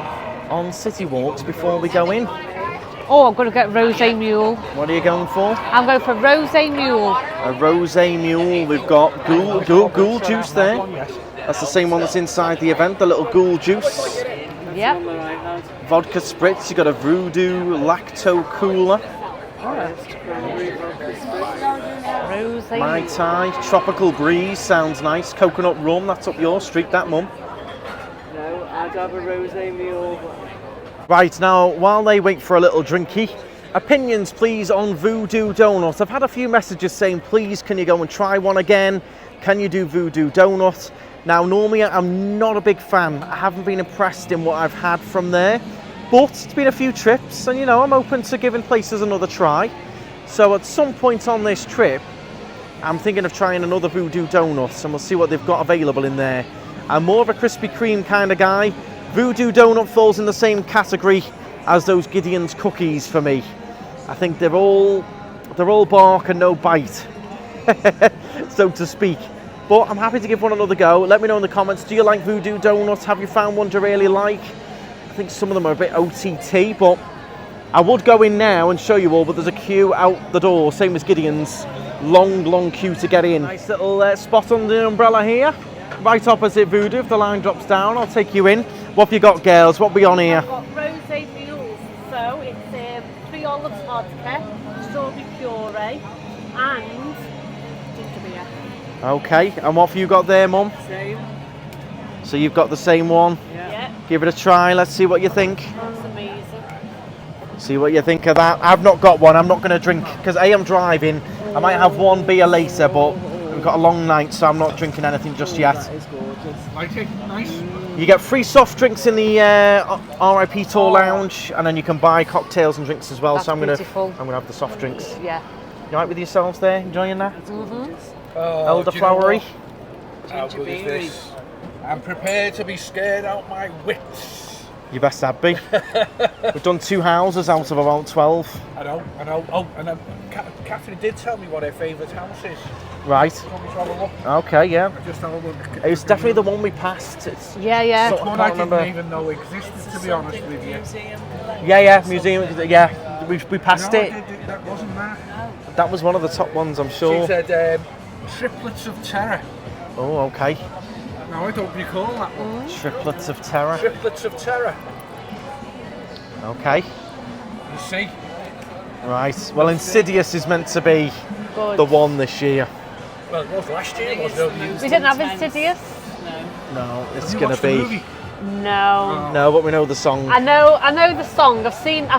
on City Walks before we go in. Oh, I'm going to get rosé mule. What are you going for? I'm going for rosé mule. A rosé mule. We've got ghoul juice there. That's the same one that's inside the event, the little ghoul juice. Yep. Vodka spritz. You've got a Voodoo lacto cooler. Rosé. Mai Tai, tropical breeze, sounds nice. Coconut rum, that's up your street, that mum. No, I'd have a rosé mule. Right, now, while they wait for a little drinky, opinions please on Voodoo Donut. I've had a few messages saying, please, can you go and try one again? Can you do Voodoo Donut? Now, normally I'm not a big fan. I haven't been impressed in what I've had from there, but it's been a few trips and, you know, I'm open to giving places another try. So at some point on this trip, I'm thinking of trying another Voodoo Donut and we'll see what they've got available in there. I'm more of a Krispy Kreme kind of guy. Voodoo Donut falls in the same category as those Gideon's cookies for me. I think they're all bark and no bite, so to speak. But I'm happy to give one another go. Let me know in the comments, do you like Voodoo Donuts? Have you found one you really like? I think some of them are a bit OTT, but I would go in now and show you all, but there's a queue out the door, same as Gideon's. Long queue to get in. Nice little spot under the umbrella here, right opposite Voodoo. If the line drops down, I'll take you in. What have you got, girls? What we on here? I've got rosé mules, so it's 3 olives vodka, strawberry puree, and ginger beer. Okay, and what have you got there, Mum? Same. So you've got the same one? Yeah. Give it a try, let's see what you think. That's amazing. See what you think of that. I've not got one, I'm not going to drink, because A, I'm driving. I might have one beer later, but we've got a long night, so I'm not drinking anything just yet. That is gorgeous. Like it? Nice. You get free soft drinks in the RIP Tour Lounge, and then you can buy cocktails and drinks as well. That's so I'm beautiful. gonna have the soft drinks. Yeah. You right with yourselves there? Enjoying that? Oh, do you know Elderflowery. what? How good is this? I'm prepared to be scared out my wits. You best have be. We've done 2 houses out of about 12. I know. Oh, and Catherine did tell me what her favourite house is. Right. Want me to have a look? Okay, yeah. Just have a look. It was definitely the one we passed. It's Yeah. sort of- One I I can't didn't remember. even know existed, to be honest with you. Yeah, museum. Yeah, we passed No, it. that wasn't that. That was one of the top ones, I'm She sure. said Triplets of Terror. Oh, okay. No, I don't recall that one. Triplets of Terror. Triplets of Terror. Okay. You see? Right. Well, Insidious is meant to be Good. the one this year. Well, it was last year, wasn't it? We didn't have Insidious? No, it's Have you gonna watched the be. movie? No. No, but we know the song. I know the song. I've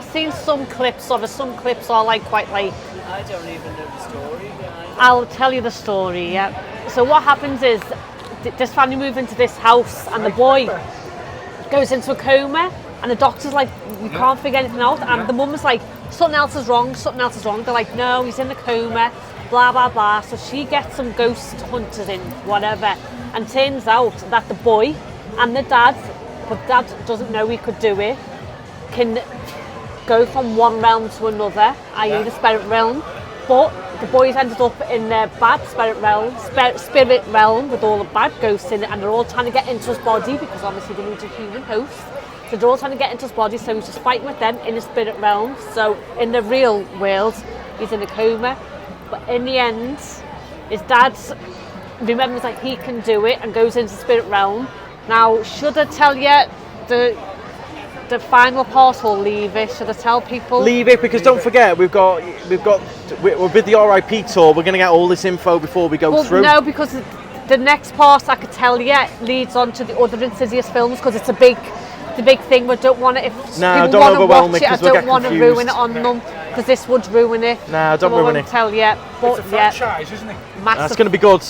seen some clips of it. Some clips are like quite like. I don't even know the story behind it. I'll tell you the story. Yeah. So what happens is this family move into this house, and the boy goes into a coma, and the doctor's like, you can't figure anything out, and the mum's like, something else is wrong. They're like, no, he's in the coma, blah blah blah. So she gets some ghost hunters in, whatever, and turns out that the boy and the dad, but dad doesn't know he could do it, can go from one realm to another, i.e. the spirit realm, but the boys ended up in the bad spirit realm with all the bad ghosts in it, and they're all trying to get into his body because obviously they need a human host. So they're all trying to get into his body, so he's just fighting with them in the spirit realm. So in the real world, he's in a coma, but in the end, his dad remembers that he can do it and goes into the spirit realm. Now, should I tell you the final part or leave it? Should I tell people? Leave it, because don't forget we're with the RIP tour. We're going to get all this info before we go through. No, because the next part I could tell you leads on to the other Insidious films, because it's a big thing. We don't want it if people don't want to overwhelm watch it, it. I 'cause we'll don't get want to confused. ruin it on them, because this would ruin it. No, don't so ruin I won't it. tell you, but It's a franchise, isn't it? massive. That's going to be good.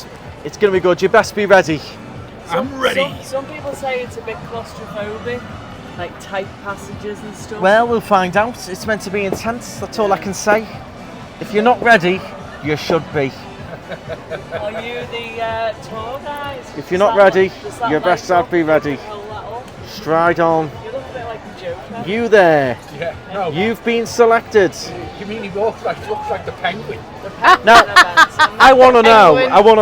It's going to be good. You best be ready. I'm ready. Some people say it's a bit claustrophobic. like tight passages and stuff? Well, we'll find out. It's meant to be intense. That's all I can say. If you're not ready, you should be. Are you the tour guys? If you're not ready, you best not be ready. Stride on. You look a bit like a joker. You there. Yeah. No. You've been selected. You mean he looks like the penguin? Now, I want to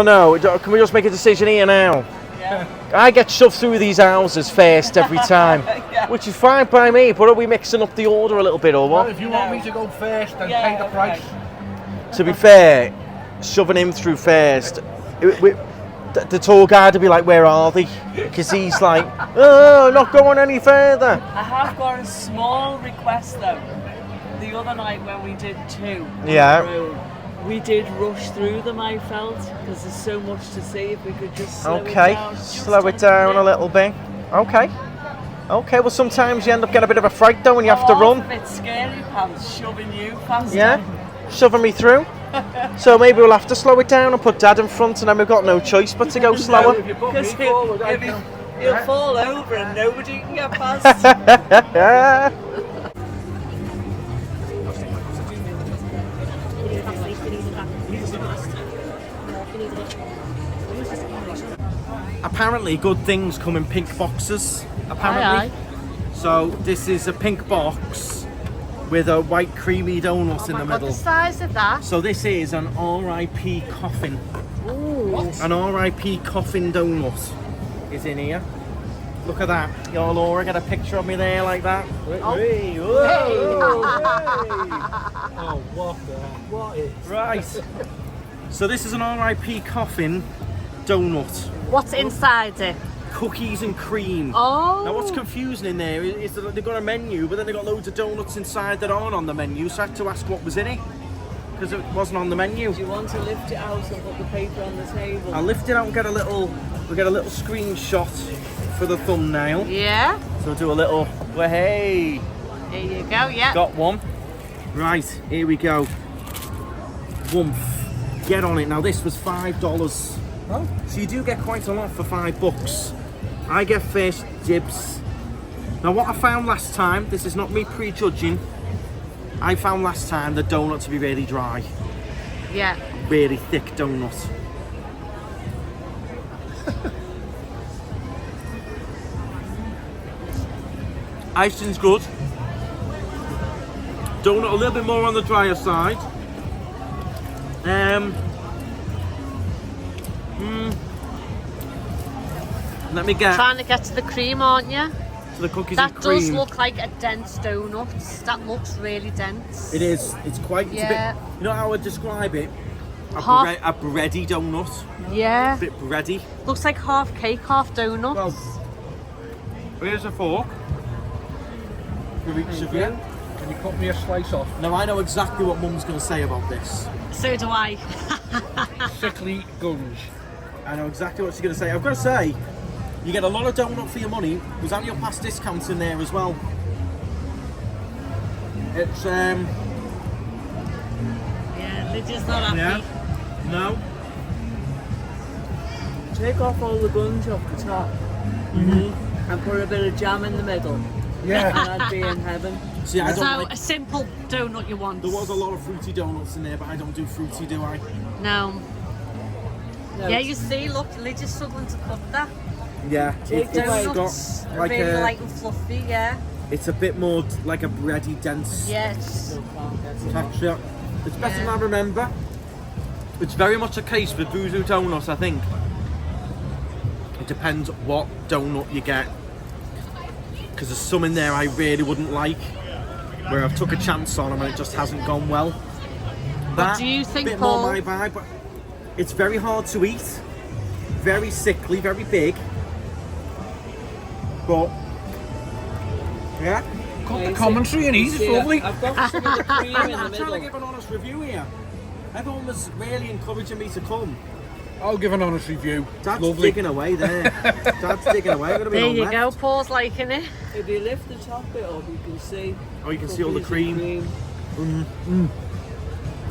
know. Can we just make a decision here now? Yeah. I get shoved through these houses first every time, which is fine by me, but are we mixing up the order a little bit or Well, what? if you want me to go first, then pay the price. To be fair, shoving him through first, the tour guide would be like, where are they? Because he's like, oh, not going any further. I have got a small request though. The other night when we did 2 on the road, we did rush through them, I felt, because there's so much to see. If we could just slow it down. Slow it down a little bit. Okay, well sometimes you end up getting a bit of a fright though when you have to run. A bit scary, pants, shoving you past Yeah, shoving me through. So maybe we'll have to slow it down and put Dad in front, and then we've got no choice but to go slower. Because he'll fall over and nobody can get past. Apparently, good things come in pink boxes. Apparently. Aye. So this is a pink box with a white creamy donut in the middle. What the size of that? So this is an R.I.P. coffin. Ooh. An R.I.P. coffin donut is in here. Look at that. Yo, Laura, get a picture of me there like that. Hey, whoa, Oh, what is? Right. So this is an R.I.P. coffin donut. What's inside it? Cookies and cream. Oh. Now what's confusing in there is that they've got a menu, but then they've got loads of donuts inside that aren't on the menu, so I had to ask what was in it, because it wasn't on the menu. Do you want to lift it out and put the paper on the table? I'll lift it out and get a little screenshot for the thumbnail. Yeah. So do a little, well, hey. There you go, yeah. Got one. Right, here we go. Woomph. Get on it. Now this was $5. Oh. So you do get quite a lot for $5. I get first dibs. Now what I found last time, this is not me prejudging, I found last time the donut to be really dry. Yeah. Really thick donut. Icing's good. Donut a little bit more on the drier side. Let me get Trying to get to the cream, aren't you? to the cookies That and cream. does look like a dense donut. That looks really dense. It is. It's quite. It's Yeah. a bit. You know how I would describe it? A bready donut. Yeah. A bit bready. Looks like half cake, half donut. Well, here's a fork for each of you. Can you cut me a slice off? Now I know exactly what Mum's going to say about this. So do I. Sickly gunge. I know exactly what she's going to say. I've got to say, you get a lot of donut for your money. There's annual pass discounts in there as well. It's Yeah, Lydia's not happy. yeah. No. Take off all the gunge off the top and put a bit of jam in the middle. Yeah. And I'd be in heaven. See, I don't So like. a simple donut you want. There was a lot of fruity donuts in there, but I don't do fruity, do I? No. No, Yeah, you see, look, Lydia's struggling to cut that. Yeah. Take the It's Donuts got are like really a. light and fluffy, yeah. It's a bit more like a bready, dense Yes. texture. It's better than Yeah. I remember. It's very much a case with Voodoo donuts, I think. It depends what donut you get. Because there's some in there I really wouldn't like, where I've took a chance on them and it just hasn't gone well. That, do you think, bit Paul? more my vibe, but it's very hard to eat. Very sickly, very big. But, yeah. Cut the commentary and eat, it's lovely. I've got some of the cream in the I'm trying to middle. give an honest review here. Everyone was really encouraging me to come. I'll give an honest review. Dad's Lovely. digging away there. Dad's digging away. I'm gonna be There on you left. go, Paul's liking it. If you lift the top bit up, you can see. Oh, you can see all the cookies and cream.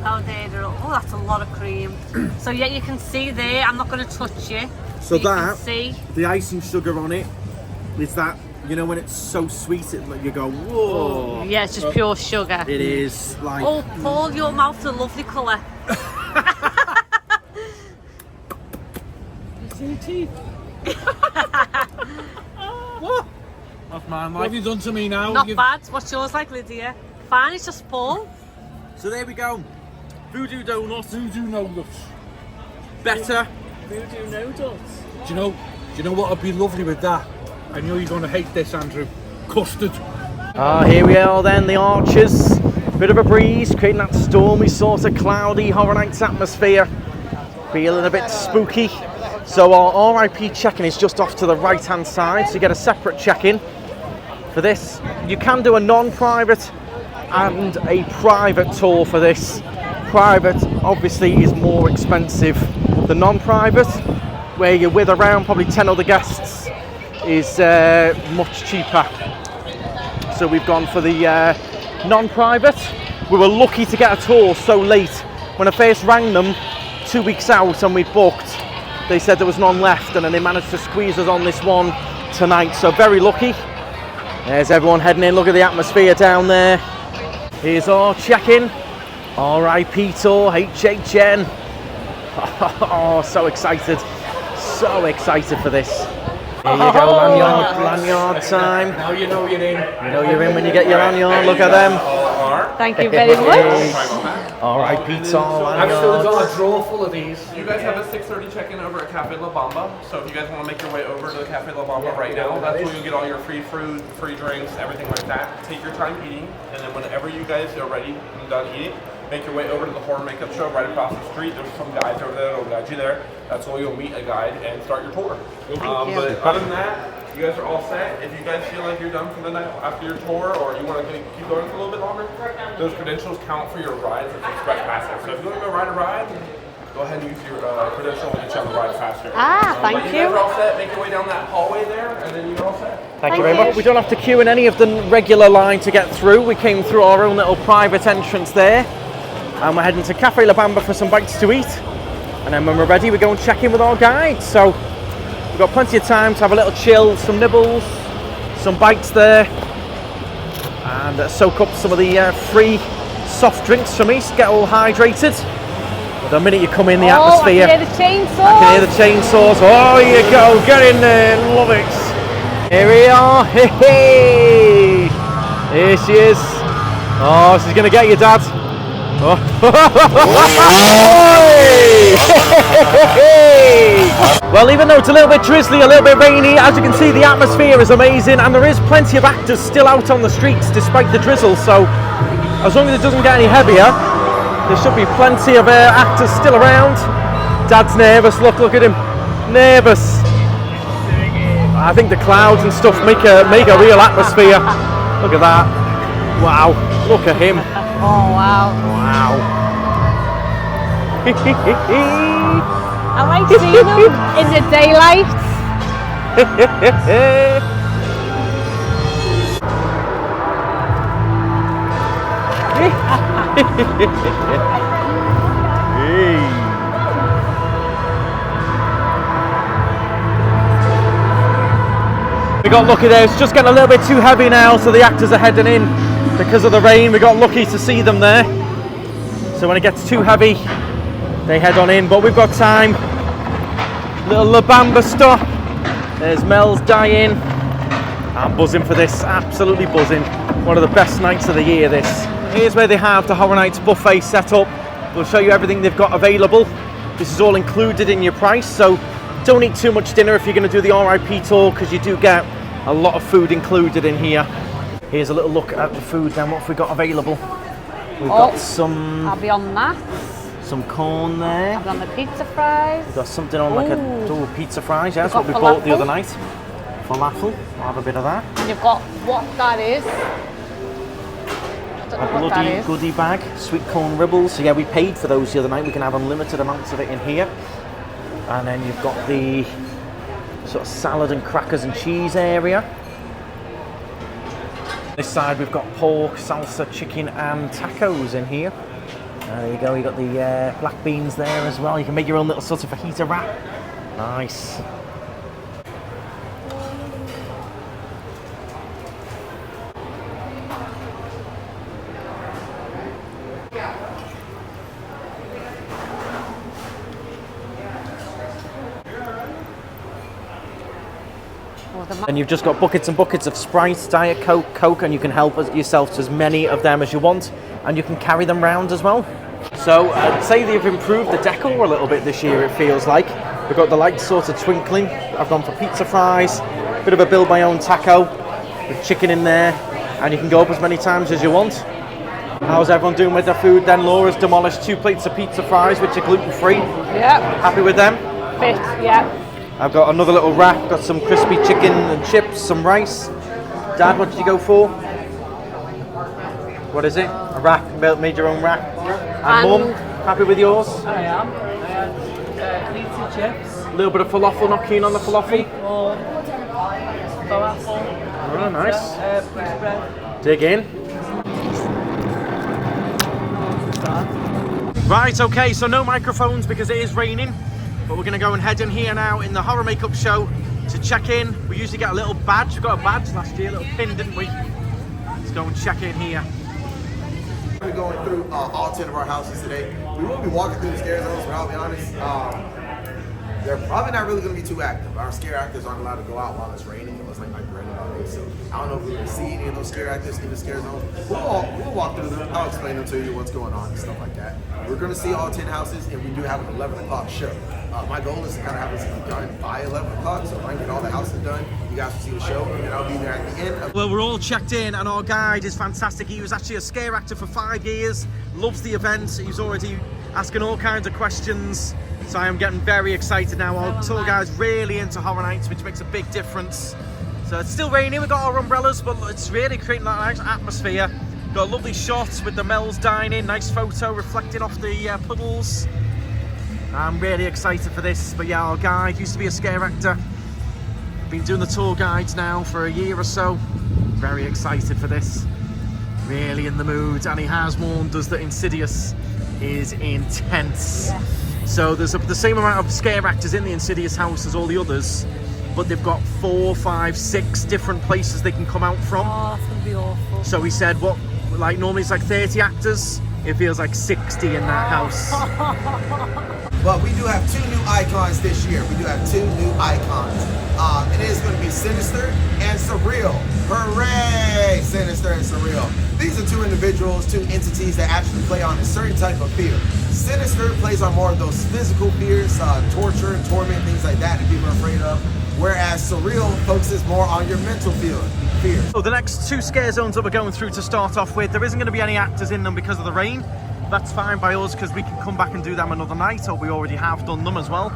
Oh, there, oh, that's a lot of cream. So yeah, you can see there, I'm not going to touch you. So you can that, see. the icing sugar on it, is that You know when it's so sweet, you go, whoa. Yeah, it's just pure sugar. It is like... Oh, Paul, your mouth's a lovely colour. You see teeth? What? That's mine. What have you done to me now? Not bad. What's yours like, Lydia? Fine, it's just Paul. So there we go. Voodoo donuts. Voodoo donuts. Better. Voodoo no dots. Do you know what would be lovely with that? I know you're going to hate this, Andrew. Custard. Here we are then, the Archers. Bit of a breeze, creating that stormy sort of cloudy Horror Nights atmosphere. Feeling a bit spooky. So our RIP check-in is just off to the right-hand side, so you get a separate check-in for this. You can do a non-private and a private tour for this. Private, obviously, is more expensive than non-private, where you're with around probably 10 other guests, is much cheaper. So we've gone for the non-private. We were lucky to get a tour so late. When I first rang them 2 weeks out and we booked, they said there was none left, and then they managed to squeeze us on this one tonight. So very lucky. There's everyone heading in. Look at the atmosphere down there. Here's our check-in. RIP tour, HHN. Oh, so excited. So excited for this. Here you go, lanyard time. Now you know you're in. You know you're in when you get your lanyard. Look at them. Thank you very much. RIP tour, I've still got lanyard. a drawer full of these. You guys have a 6:30 check-in over at Cafe La Bamba, so if you guys want to make your way over to the Cafe La Bamba right now, that's where you'll get all your free food, free drinks, everything like that. Take your time eating, and then whenever you guys are ready and done eating, make your way over to the horror makeup show right across the street. There's some guides over there that'll guide you there. That's where you'll meet a guide and start your tour. But other than that, you guys are all set. If you guys feel like you're done for the night after your tour, or you want to keep going for a little bit longer, those credentials count for your rides as express passes. So if you want to go ride a ride, go ahead and use your credential and get you on the ride faster. Thank but you. You guys are all set. Make your way down that hallway there, and then you're all set. Thank you very much. We don't have to queue in any of the regular line to get through. We came through our own little private entrance there. And we're heading to Cafe La Bamba for some bites to eat. And then when we're ready, we go and check in with our guide. So we've got plenty of time to have a little chill, some nibbles, some bites there, and soak up some of the free soft drinks from me to get all hydrated. But the minute you come in, the atmosphere. I can hear the chainsaws. I can hear the chainsaws. Oh, here you go. Get in there. Love it. Here we are. Hey, hey. Here she is. Oh, she's going to get you, Dad. Oh. Well, even though it's a little bit drizzly, a little bit rainy, as you can see, the atmosphere is amazing, and there is plenty of actors still out on the streets despite the drizzle. So as long as it doesn't get any heavier, there should be plenty of actors still around. Dad's nervous. Look at him, nervous. I think the clouds and stuff make a real atmosphere. Look at that. Wow, look at him. Oh, wow. Wow. I like seeing them in the daylight. We got lucky there. It's just getting a little bit too heavy now, so the actors are heading in because of the rain. We got lucky to see them there. So when it gets too heavy, they head on in. But we've got time. Little La Bamba stop. There's Mel's dying. I'm buzzing for this. Absolutely buzzing. One of the best nights of the year, this. Here's where they have the Horror Nights buffet set up. We'll show you everything they've got available. This is all included in your price, so don't eat too much dinner if you're going to do the RIP tour, because you do get a lot of food included in here. Here's a little look at the food then. What have we got available? We've got some... I'll be on that. Some corn there. I'll be on the pizza fries. We've got something on like a pizza fries. Yeah, that's what we falafel. bought the other night. Falafel. I'll have a bit of that. And you've got what that is. I don't know what that A is. goodie bag. Sweet corn ribbles. So yeah, we paid for those the other night. We can have unlimited amounts of it in here. And then you've got the sort of salad and crackers and cheese area. This side we've got pork, salsa, chicken and tacos in here. There you go, you got the black beans there as well. You can make your own little sort of fajita wrap. Nice. And you've just got buckets and buckets of Sprite, Diet Coke, Coke, and you can help yourself to as many of them as you want, and you can carry them round as well. So I'd say they've improved the decor a little bit this year, it feels like. We've got the lights sort of twinkling. I've gone for pizza fries, bit of a build my own taco with chicken in there, and you can go up as many times as you want. How's everyone doing with their food then? Laura's demolished 2 plates of pizza fries, which are gluten-free. Yeah. Happy with them? Fit, yeah. I've got another little wrap, got some crispy chicken and chips, some rice. Dad, what did you go for? What is it? A wrap, made your own wrap. And Mum, happy with yours? I am. I had pizza chips. A little bit of falafel, not keen on the falafel? Falafel. Oh, nice. Pizza bread. Dig in. Right, okay, so no microphones because it is raining, but we're going to go and head in here now in the horror makeup show to check in. We usually get a little badge. We got a badge last year, a little pin, didn't we? Let's go and check in here. We're going through all 10 of our houses today. We will be walking through the scare zones, but I'll be honest, they're probably not really going to be too active. Our scare actors aren't allowed to go out while it's raining. It looks like raining all day, so I don't know if we're going to see any of those scare actors in the scare zone. We'll walk through them. I'll explain them to you, what's going on and stuff like that. We're going to see all 10 houses, and we do have an 11 o'clock show. My goal is to kind of have this done by 11 o'clock, so if I can get all the houses done, you guys will see the show, and then I'll be there at the end. Well, we're all checked in, and our guide is fantastic. He was actually a scare actor for 5 years, loves the event. He's already asking all kinds of questions, so I am getting very excited now. Our tour guide's really into horror nights, which makes a big difference. So it's still raining, we've got our umbrellas, but it's really creating that nice atmosphere. Got a lovely shot with the Mel's dining, nice photo reflecting off the puddles. I'm really excited for this, but yeah, our guide used to be a scare actor. Been doing the tour guides now for a year or so. Very excited for this. Really in the mood, and he has warned us that Insidious is intense. Yeah. So there's the same amount of scare actors in the Insidious house as all the others, but they've got 4, 5, 6 different places they can come out from. Oh, that's gonna be awful. So he said, what, like normally it's like 30 actors, it feels like 60 in that house. But we do have 2 new icons this year. We do have 2 new icons. It is going to be Sinister and Surreal. Hooray! Sinister and Surreal. These are 2 individuals, 2 entities that actually play on a certain type of fear. Sinister plays on more of those physical fears, torture, torment, things like that people are afraid of. Whereas Surreal focuses more on your mental fear. So the next 2 scare zones that we're going through to start off with, there isn't going to be any actors in them because of the rain. That's fine by us because we can come back and do them another night, or we already have done them as well.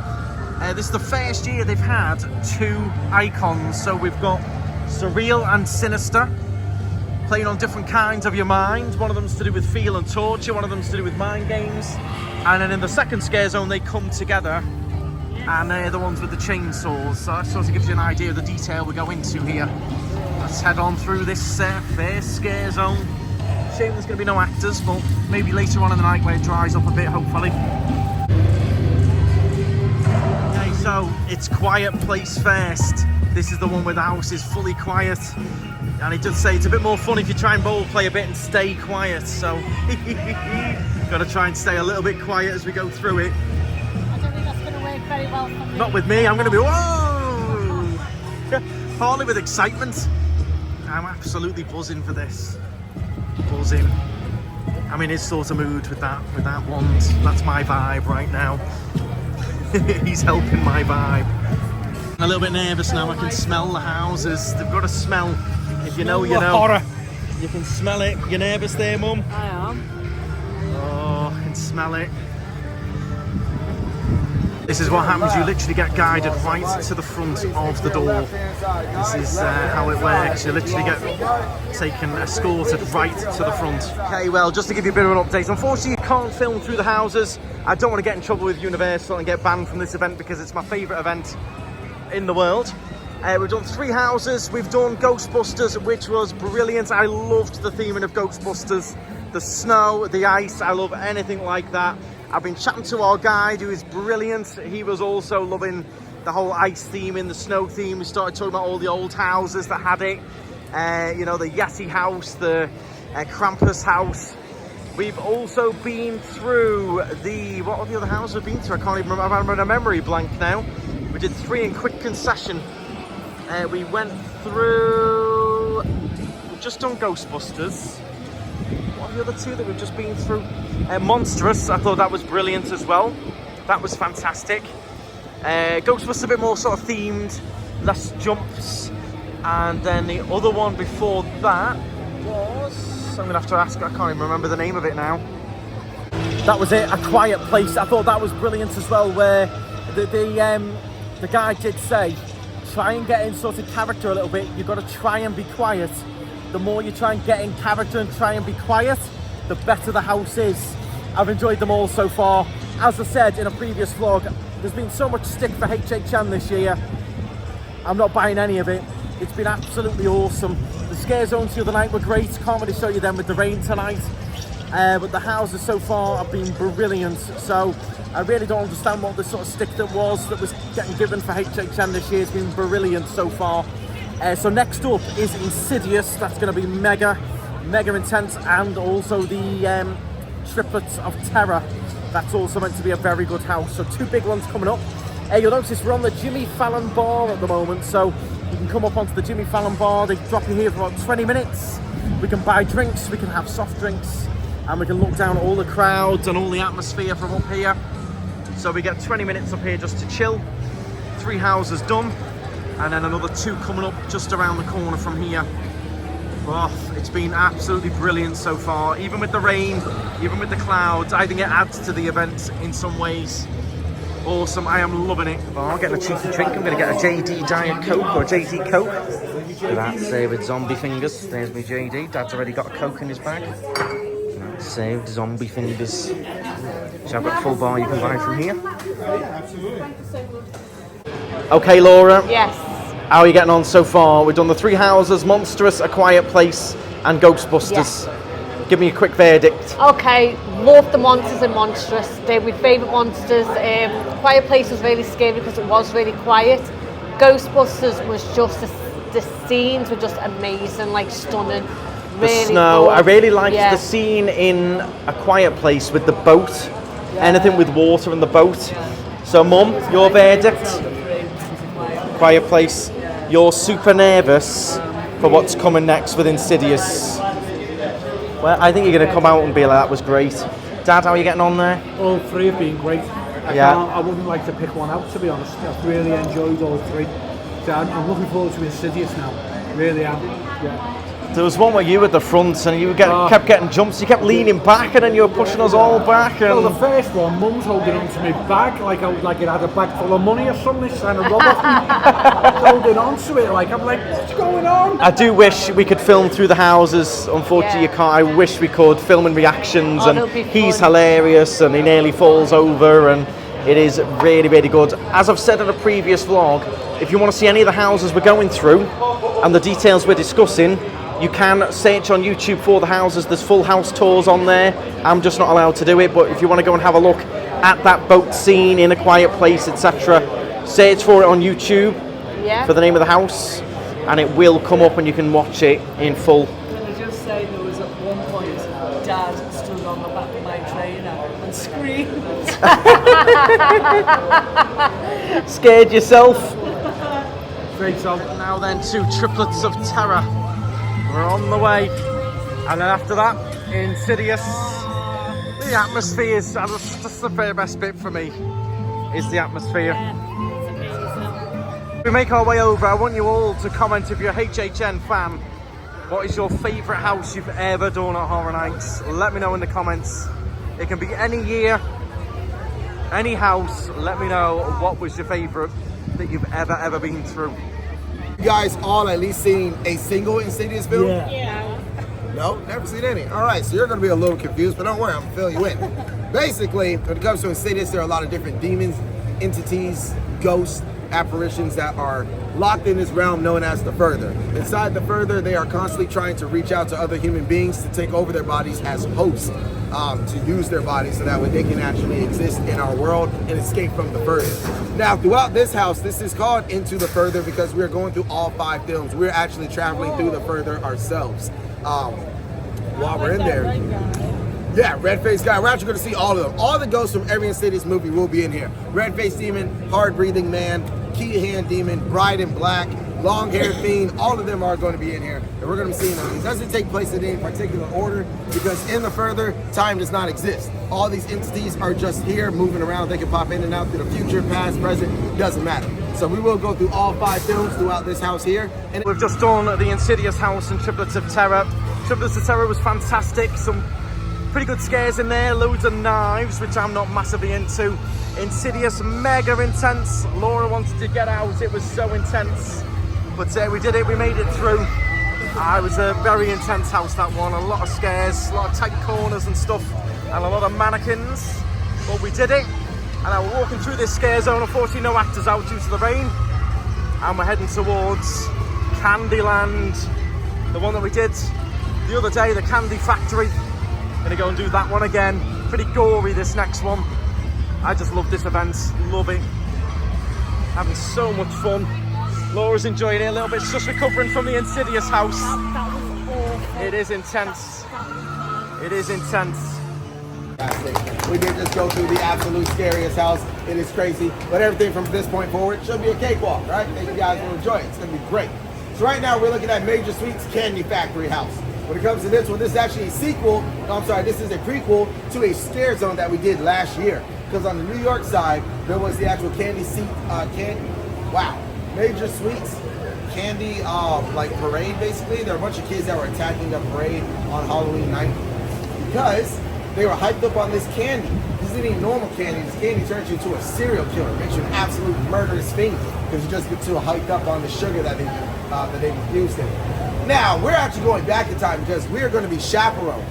This is the first year they've had 2 icons. So we've got Surreal and Sinister playing on different kinds of your mind. One of them's to do with feel and torture, one of them's to do with mind games. And then in the second scare zone they come together, and they're the ones with the chainsaws. So that sort of gives you an idea of the detail we go into here. Let's head on through this first scare zone. Shame there's going to be no actors, but maybe later on in the night when it dries up a bit, hopefully. Okay, so it's Quiet Place first. This is the one where the house is fully quiet. And it does say it's a bit more fun if you try and role play a bit and stay quiet. So, got to try and stay a little bit quiet as we go through it. I don't think that's going to work very well for me. Not with me, I'm going to be, whoa! Partly with excitement. I'm absolutely buzzing for this. Buzzing. I'm in his sort of mood with that wand. That's my vibe right now. He's helping my vibe. I'm a little bit nervous now. I can smell the houses. They've got a smell. If you know, you know. Horror. You can smell it. You're nervous there, Mum? I am. Oh, I can smell it. This is what happens. You literally get guided right to the front of the door. This is how it works. You literally get escorted right to the front. Okay, well, just to give you a bit of an update, unfortunately you can't film through the houses. I don't want to get in trouble with Universal and get banned from this event because it's my favourite event in the world. We've done 3 houses. We've done Ghostbusters, which was brilliant. I loved the theming of Ghostbusters. The snow, the ice, I love anything like that. I've been chatting to our guide, who is brilliant. He was also loving the whole ice theme and the snow theme. We started talking about all the old houses that had it. You know, the Yeti house, the Krampus house. We've also been through what are the other houses we've been through? I can't even remember. I'm having a memory blank now. We did 3 in quick concession. We went through... We've just done Ghostbusters. What are the other two that we've just been through? Monstrous, I thought that was brilliant as well. That was fantastic. Ghostbusters a bit more sort of themed, less jumps. And then the other one before that was... I'm going to have to ask, I can't even remember the name of it now. That was it, A Quiet Place. I thought that was brilliant as well, where the guy did say, try and get in sort of character a little bit. You've got to try and be quiet. The more you try and get in character and try and be quiet, the better the house is. I've enjoyed them all so far. As I said in a previous vlog, there's been so much stick for HHN this year. I'm not buying any of it. It's been absolutely awesome. The scare zones the other night were great. Can't really show you them with the rain tonight. But the houses so far have been brilliant. So I really don't understand what the sort of stick that was getting given for HHN this year. It's been brilliant so far. So next up is Insidious. That's going to be mega intense. And also the Triplets of Terror. That's also meant to be a very good house. So two big ones coming up. You'll notice we're on the Jimmy Fallon bar at the moment. So you can come up onto the Jimmy Fallon bar. They drop you here for about 20 minutes. We can buy drinks. We can have soft drinks. And we can look down at all the crowds and all the atmosphere from up here. So we get 20 minutes up here just to chill. 3 houses done. And then another 2 coming up just around the corner from here. Oh, it's been absolutely brilliant so far. Even with the rain, even with the clouds, I think it adds to the event in some ways. Awesome, I am loving it. Oh, I'm getting a cheeky drink. I'm going to get a JD Diet Coke or JD Coke. That's with zombie fingers. There's my JD. Dad's already got a Coke in his bag. That's saved zombie fingers. So I've got a full bar you can buy from here. Okay, Laura. Yes. How are you getting on so far? We've done the 3 houses, Monstrous, A Quiet Place, and Ghostbusters. Yeah. Give me a quick verdict. Okay, love the monsters and Monstrous. They're my favourite monsters. Quiet Place was really scary because it was really quiet. Ghostbusters was just the scenes were just amazing, like stunning. The really snow. good. I really liked the scene in A Quiet Place with the boat. Yeah. Anything with water in the boat. So, Mum, your verdict? Quiet Place. You're super nervous for what's coming next with Insidious. Well, I think you're going to come out and be like, that was great. Dad, how are you getting on there? All 3 have been great. I wouldn't like to pick one out, to be honest. I've really enjoyed all 3. So I'm looking forward to Insidious now. Really am. Yeah. There was one where you were at the front and you kept getting jumps. You kept leaning back and then you were pushing us all back. And... Well, the first one, Mum's holding on to my bag like it had a bag full of money or something. It's trying to rob us. Holding on to it like I'm like, what's going on? I do wish we could film through the houses. Unfortunately, you can't. I wish we could film in reactions. And he's hilarious and he nearly falls over and it is really, really good. As I've said in a previous vlog, if you want to see any of the houses we're going through and the details we're discussing, you can search on YouTube for the houses. There's full house tours on there. I'm just not allowed to do it, but if you want to go and have a look at that boat scene in A Quiet Place, etc., search for it on YouTube for the name of the house, and it will come up and you can watch it in full. Can I just say there was at one point Dad stood on the back of my trainer and screamed. Scared yourself? Great song. Now then to Triplets of Terror. We're on the way, and then after that, Insidious. The atmosphere is that's the very best bit for me, is the atmosphere. We make our way over. I want you all to comment if you're a HHN fan. What is your favourite house you've ever done at Horror Nights? Let me know in the comments. It can be any year, any house. Let me know what was your favourite that you've ever been through. You guys all at least seen a single Insidious film? Yeah. No, never seen any. All right, so you're going to be a little confused, but don't worry, I'm going to fill you in. Basically, when it comes to Insidious, there are a lot of different demons, entities, ghosts, apparitions that are locked in this realm known as the Further. Inside the Further, they are constantly trying to reach out to other human beings to take over their bodies as hosts, to use their bodies so that way they can actually exist in our world and escape from the Further. Now, throughout this house, this is called Into the Further because we are going through all 5 films. We're actually traveling through the Further ourselves. While we're in there, yeah, red-faced guy. We're actually going to see all of them. All the ghosts from every Insidious movie will be in here. Red-faced demon, hard-breathing man, key hand demon, bride in black, long-haired fiend, all of them are going to be in here, and we're going to be seeing them. It doesn't take place in any particular order because in the further, time does not exist. All these entities are just here, moving around. They can pop in and out to the future, past, present, doesn't matter. So we will go through all 5 films throughout this house here. And we've just done the Insidious house and Triplets of Terror. Triplets of Terror was fantastic. Some pretty good scares in there, loads of knives, which I'm not massively into. Insidious, mega intense. Laura wanted to get out, it was so intense. But we did it, we made it through. It was a very intense house, that one. A lot of scares, a lot of tight corners and stuff, and a lot of mannequins. But we did it. And now we're walking through this scare zone. Unfortunately, no actors out due to the rain. And we're heading towards Candyland, the one that we did the other day, the Candy Factory. Gonna go and do that one again. Pretty gory, this next one. I just love this event, love it. Having so much fun. Laura's enjoying it a little bit. She's just recovering from the Insidious house. That was awful. It is intense. It is intense. We did just go through the absolute scariest house. It is crazy, but everything from this point forward should be a cakewalk, right? I think you guys will enjoy it. It's gonna be great. So right now we're looking at Major Sweet's Candy Factory house. When it comes to this one, this is actually a sequel. No, I'm sorry, this is a prequel to a scare zone that we did last year. Because on the New York side, there was the actual Major Sweet's candy like parade. Basically, there were a bunch of kids that were attacking the parade on Halloween night because they were hyped up on this candy. This isn't even normal candy. This candy turns you into a serial killer. It makes you an absolute murderous fiend because you just get too hyped up on the sugar that they infused in it. Now, we're actually going back in time because we are going to be chaperones.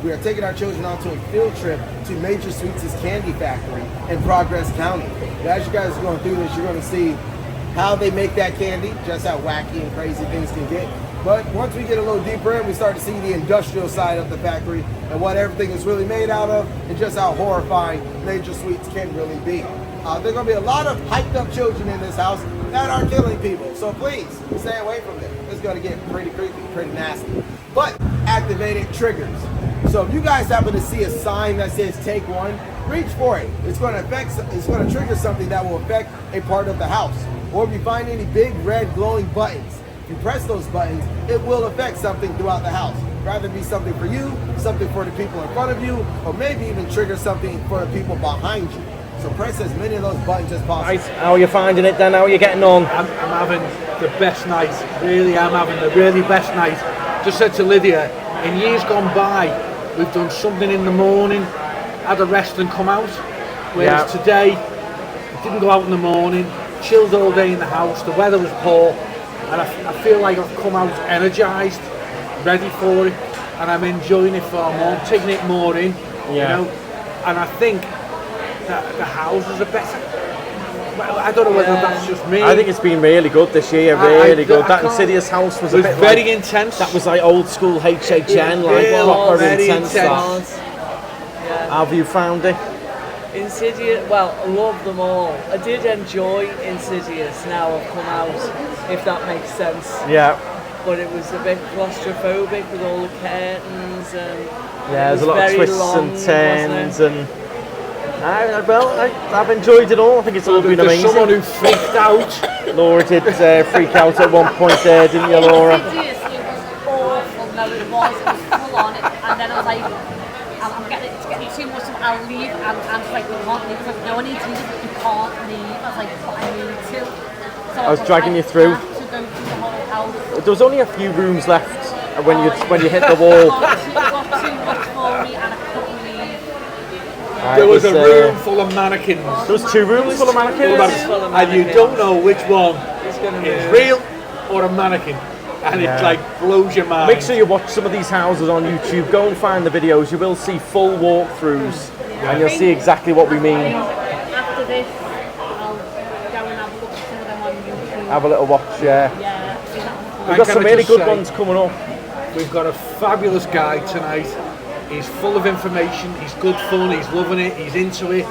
We are taking our children on to a field trip to Major Sweets' Candy Factory in Progress County. As you guys are going through this, you're going to see how they make that candy, just how wacky and crazy things can get. But once we get a little deeper in, we start to see the industrial side of the factory and what everything is really made out of and just how horrifying Major Sweets can really be. There are going to be a lot of hyped up children in this house that are killing people. So please, stay away from them. It's going to get pretty creepy, pretty nasty. But activated triggers. So if you guys happen to see a sign that says take one, reach for it. It's going to trigger something that will affect a part of the house. Or if you find any big red glowing buttons, if you press those buttons, it will affect something throughout the house. Rather be something for you, something for the people in front of you, or maybe even trigger something for the people behind you. So press as many of those buttons as possible. Right, how are you finding it then? How are you getting on? I'm having the best night. Really, I'm having the really best night. Just said to Lydia, in years gone by, we've done something in the morning, had a rest and come out. Whereas today, we didn't go out in the morning, chilled all day in the house, the weather was poor, and I feel like I've come out energised, ready for it, and I'm enjoying it far more, taking it more in, you know, and I think that the houses are better. Well, I don't know whether that's just me. I think it's been really good this year, really good. That Insidious house was a bit very intense. That was like old school HHN, like very intense. How have you found it? Insidious, well, I love them all. I did enjoy Insidious now I've come out, if that makes sense. Yeah. But it was a bit claustrophobic with all the curtains and there's a lot of twists and turns and I've enjoyed it all. I think it's all been amazing. Someone who freaked out. Laura did freak out at one point there, didn't you, Laura? Insidious, it was awful. No, it was full on it. And then I was like, it's getting too much, I'll leave. And I'm like, we can't leave. Like, no, I need to leave. You can't leave. I was like, but I need to. So I was dragging you through. To go through the whole house. There was only a few rooms left when you hit the wall. It got too much for me and I couldn't leave. There was a room full of mannequins. There was 2 rooms full of mannequins. And you don't know which one is real or a mannequin. And it like blows your mind. Make sure you watch some of these houses on YouTube. Go and find the videos. You will see full walkthroughs and you'll see exactly what we mean. After this, I'll go and have a look at some of them on YouTube. Have a little watch, Yeah. We've got some really good ones coming up. We've got a fabulous guy tonight. He's full of information, he's good fun, he's loving it, he's into it,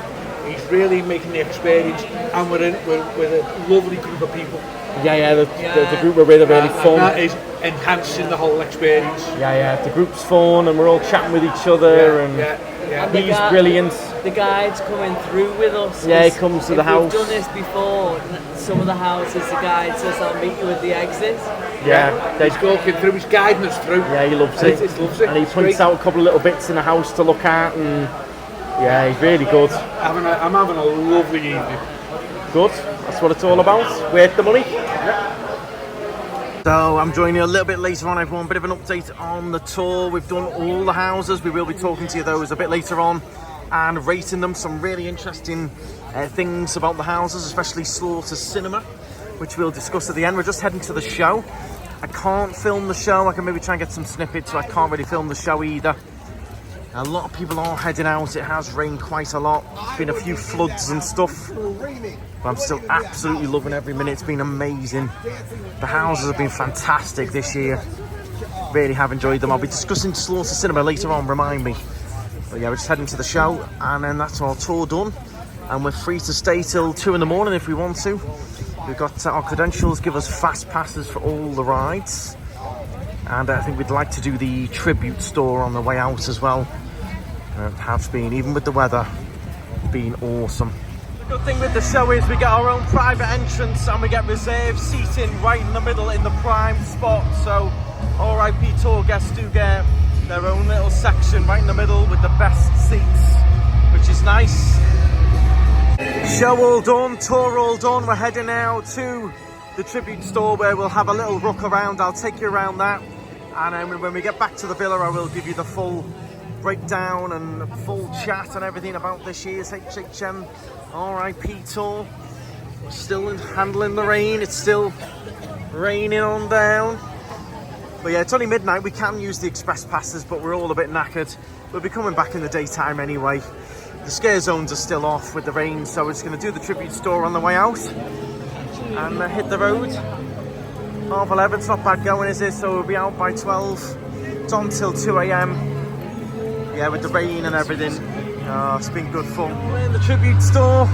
he's really making the experience, and we're a lovely group of people. The group we're with are really fun. And that is enhancing the whole experience. The group's fun and we're all chatting with each other and he's brilliant. the guide's coming through with us. Yeah, he comes to the house. We've done this before. Some of the houses, the guide says, "I'll meet you at the exit." Yeah, he's walking through, he's guiding us through. Yeah, he loves it. And he points out a couple of little bits in the house to look at, and yeah, he's really good. I'm having a lovely evening. Good, that's what it's all about. Worth the money. So I'm joining you a little bit later on, everyone. Bit of an update on the tour. We've done all the houses. We will be talking to you those a bit later on and rating them. Some really interesting things about the houses, especially Slaughter Cinema, which we'll discuss at the end. We're just heading to the show. I can't film the show. I can maybe try and get some snippets, so I can't really film the show either. A lot of people are heading out. It has rained quite a lot. Been a few floods and stuff. But I'm still absolutely loving every minute. It's been amazing. The houses have been fantastic this year. Really have enjoyed them. I'll be discussing Slaughter Cinema later on, remind me. But yeah, we're just heading to the show, and then that's our tour done. And we're free to stay till 2 in the morning if we want to. We've got our credentials, give us fast passes for all the rides. And I think we'd like to do the tribute store on the way out as well. It has been, even with the weather, been awesome. The good thing with the show is we get our own private entrance and we get reserved seating right in the middle in the prime spot. So RIP tour guests do get their own little section right in the middle with the best seats, which is nice. Show all done, tour all done. We're heading now to the tribute store where we'll have a little ruck around. I'll take you around that, and then when we get back to the villa I will give you the full breakdown and full chat and everything about this year's HHN RIP tour. We're still handling the rain. It's still raining on down, but yeah, it's only midnight. We can use the express passes, but we're all a bit knackered. We'll be coming back in the daytime anyway. The scare zones are still off with the rain, so we're just going to do the tribute store on the way out and hit the road. 11:30, it's not bad going, is it? So we'll be out by 12. It's on till 2 AM. Yeah, with the rain and everything. Oh, it's been good fun. We're in the tribute store,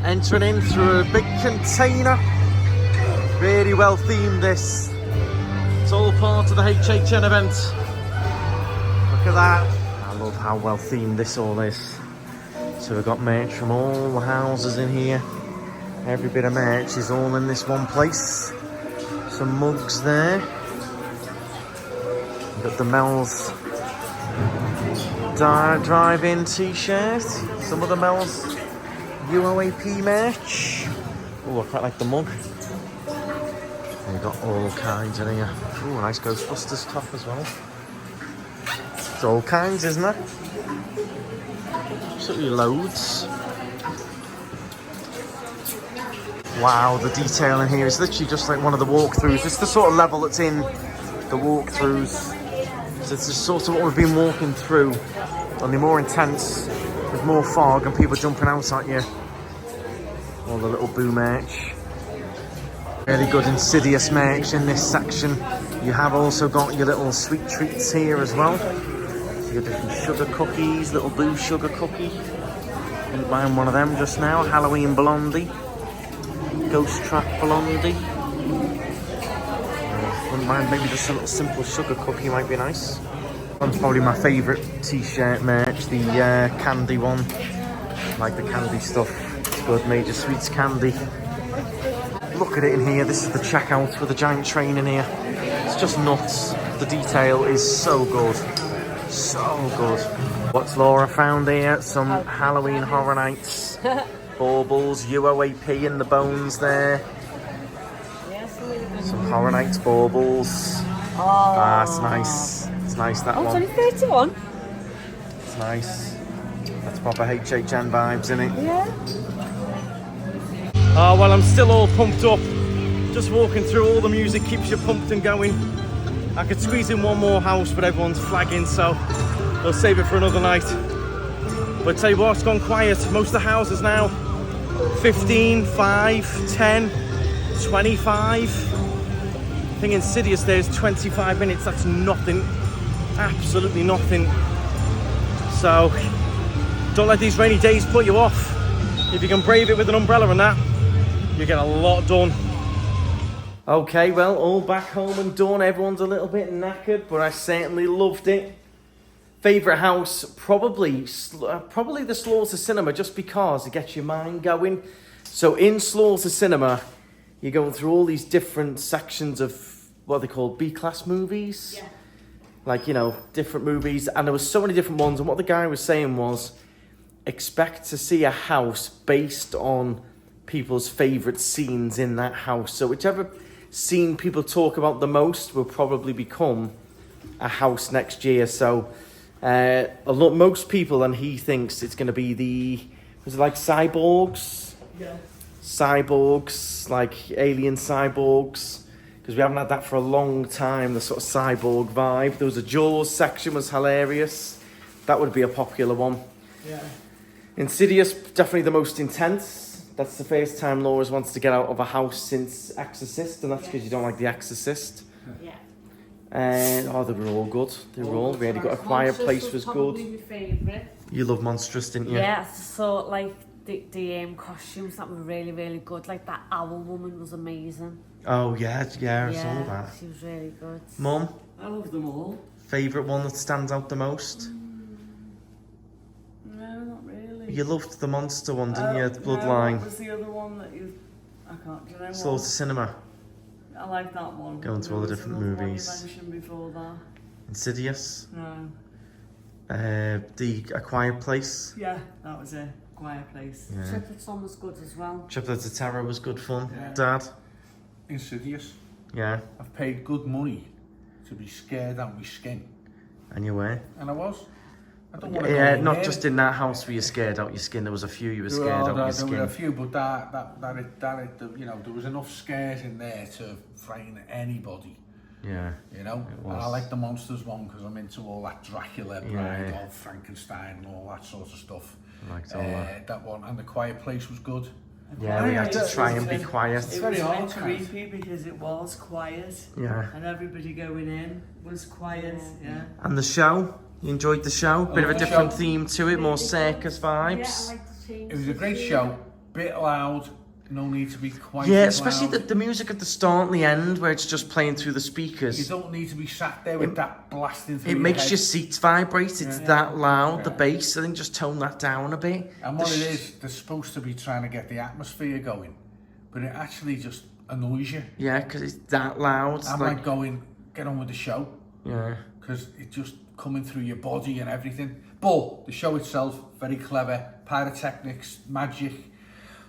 entering in through a big container. Really well themed this. It's all part of the HHN event. Look at that. I love how well themed this all is. So we've got merch from all the houses in here. Every bit of merch is all in this one place. Some mugs there. We've got the Mel's drive-in t-shirt. Some of the Mel's UOAP merch. Oh, I quite like the mug. And we've got all kinds in here. Oh, a nice Ghostbusters top as well. It's all kinds, isn't it? Absolutely loads. Wow, the detail in here is literally just like one of the walkthroughs. It's the sort of level that's in the walkthroughs. So it's just sort of what we've been walking through, only more intense, with more fog and people jumping out at you. All the little Boo merch. Really good Insidious merch in this section. You have also got your little sweet treats here as well. So your different sugar cookies, little Boo sugar cookie. I'm buying one of them just now. Halloween Blondie. Ghost Trap Blondie. Wouldn't mind maybe just a little simple sugar cookie might be nice. One's probably my favourite t-shirt merch, the candy one. I like the candy stuff. It's good, Major Sweets candy. Look at it in here. This is the checkout with a giant train in here. It's just nuts. The detail is so good. So good. What's Laura found here? Some Halloween Horror Nights. Baubles, UOAP in the bones there. Some Horror Nights baubles. Oh. Ah, it's nice. It's nice, that one. Oh, it's only 31. It's nice. That's proper HHN vibes, isn't it? Yeah. Oh, well, I'm still all pumped up. Just walking through, all the music keeps you pumped and going. I could squeeze in one more house, but everyone's flagging, so we'll save it for another night. But tell you what, it's gone quiet. Most of the houses now, 15, 5, 10, 25. I think Insidious there's 25 minutes. That's nothing. Absolutely nothing. So don't let these rainy days put you off. If you can brave it with an umbrella and that, you get a lot done. Okay, well, all back home and done. Everyone's a little bit knackered, but I certainly loved it. Favourite house, probably the Slaughter Cinema, just because it gets your mind going. So in Slaughter Cinema, you're going through all these different sections of what they call B-class movies. Yeah. Like, you know, different movies. And there was so many different ones. And what the guy was saying was, expect to see a house based on people's favourite scenes in that house. So whichever scene people talk about the most will probably become a house next year. So most people, and he thinks it's going to be was it like cyborgs? Yeah. Cyborgs, like alien cyborgs, because we haven't had that for a long time, the sort of cyborg vibe. There was a Jaws section, was hilarious. That would be a popular one. Yeah. Insidious, definitely the most intense. That's the first time Laura's wants to get out of a house since Exorcist, and that's because you don't like The Exorcist. Yeah. And they were all good. They were all really good. A Quiet Place was good. My favourite. You love Monstrous, didn't you? Yeah, so like the costumes that were really, really good. Like that owl woman was amazing. Oh yeah, I saw that. She was really good. Mum, I love them all. favourite one that stands out the most? No, not really. You loved the monster one, didn't you? The Bloodline. What was the other one that you... I can't... Do you know Slaughter what? Cinema. I like that one. Going to all the There was different another movies. One you mentioned before that. Insidious. No. A Quiet Place. Yeah, that was it. Quiet Place. Yeah. Triplets one was good as well. Triplets of Terror was good fun. Yeah. Dad. Insidious. Yeah. I've paid good money to be scared out my skin. And you were. And I was. I don't want to Yeah, go not there. just in that house where you scared out your skin. There was a few you were scared out your skin. There were a few, but you know, there was enough scares in there to frighten anybody. Yeah. You know, was. and I like the monsters one because I'm into all that Dracula, Bride, Yeah. all Frankenstein, and all that sort of stuff. I liked all that. That one, and The Quiet Place was good. Yeah, we had to try and be quiet. It very was hard, a bit creepy because it was quiet. Yeah. And everybody going in was quiet. Yeah. And the show? You enjoyed the show? Bit of a the different show. theme to it, more circus vibes. Yeah, I like the change. It was a great show, bit loud, no need to be quite Yeah, as especially loud. the music at the start and the end where it's just playing through the You speakers. don't need to be sat there with that blasting through It your makes head. your seats vibrate. It's Yeah. that loud, the Yeah. bass. I think just tone that down a bit. And what it is, they're supposed to be trying to get the atmosphere going, but it actually just annoys you. Yeah, because it's that loud. It's I'm like, like going, get on with the show, yeah. because it's just coming through your body and everything. But the show itself, very clever, pyrotechnics, magic,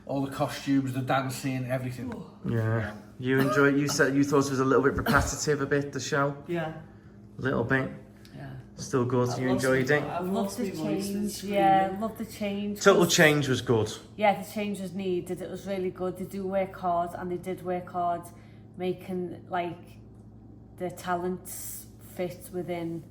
all the costumes, the dancing, everything. Yeah. You enjoyed. You said you thought it was a little bit repetitive, a bit the show. Yeah. A little bit. Yeah. Still good. You enjoyed it. I've Love lost the my voice change. this Yeah, love the change. Total Change was good. Yeah, the change was needed. It was really good. They do work hard, and they did work hard making like the talents fit within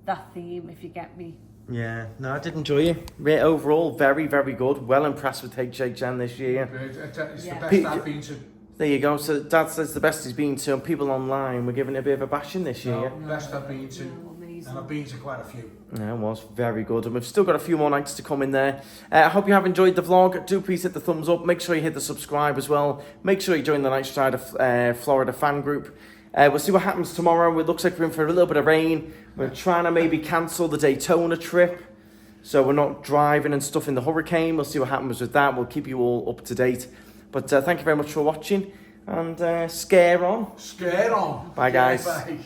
that theme, if you get me. Yeah. No, I did enjoy it. Yeah, overall, very, very good. Well impressed with HHN this year. It's the Yeah. best I've been to. There you go. So Dad says the best he's been to, and people online were giving it a bit of a bashing this year. No, best I've been to. Amazing. And I've been to quite a few. Yeah, it was very good, and we've still got a few more nights to come in there. I hope you have enjoyed the vlog. Do please hit the thumbs up. Make sure you hit the subscribe as well. Make sure you join the Knightstrider Florida fan group. We'll see what happens tomorrow. It looks like we're in for a little bit of rain. We're trying to maybe cancel the Daytona trip, so we're not driving and stuff in the hurricane. We'll see what happens with that. We'll keep you all up to date. But thank you very much for watching, and scare on. Scare on. Bye, guys. Bye.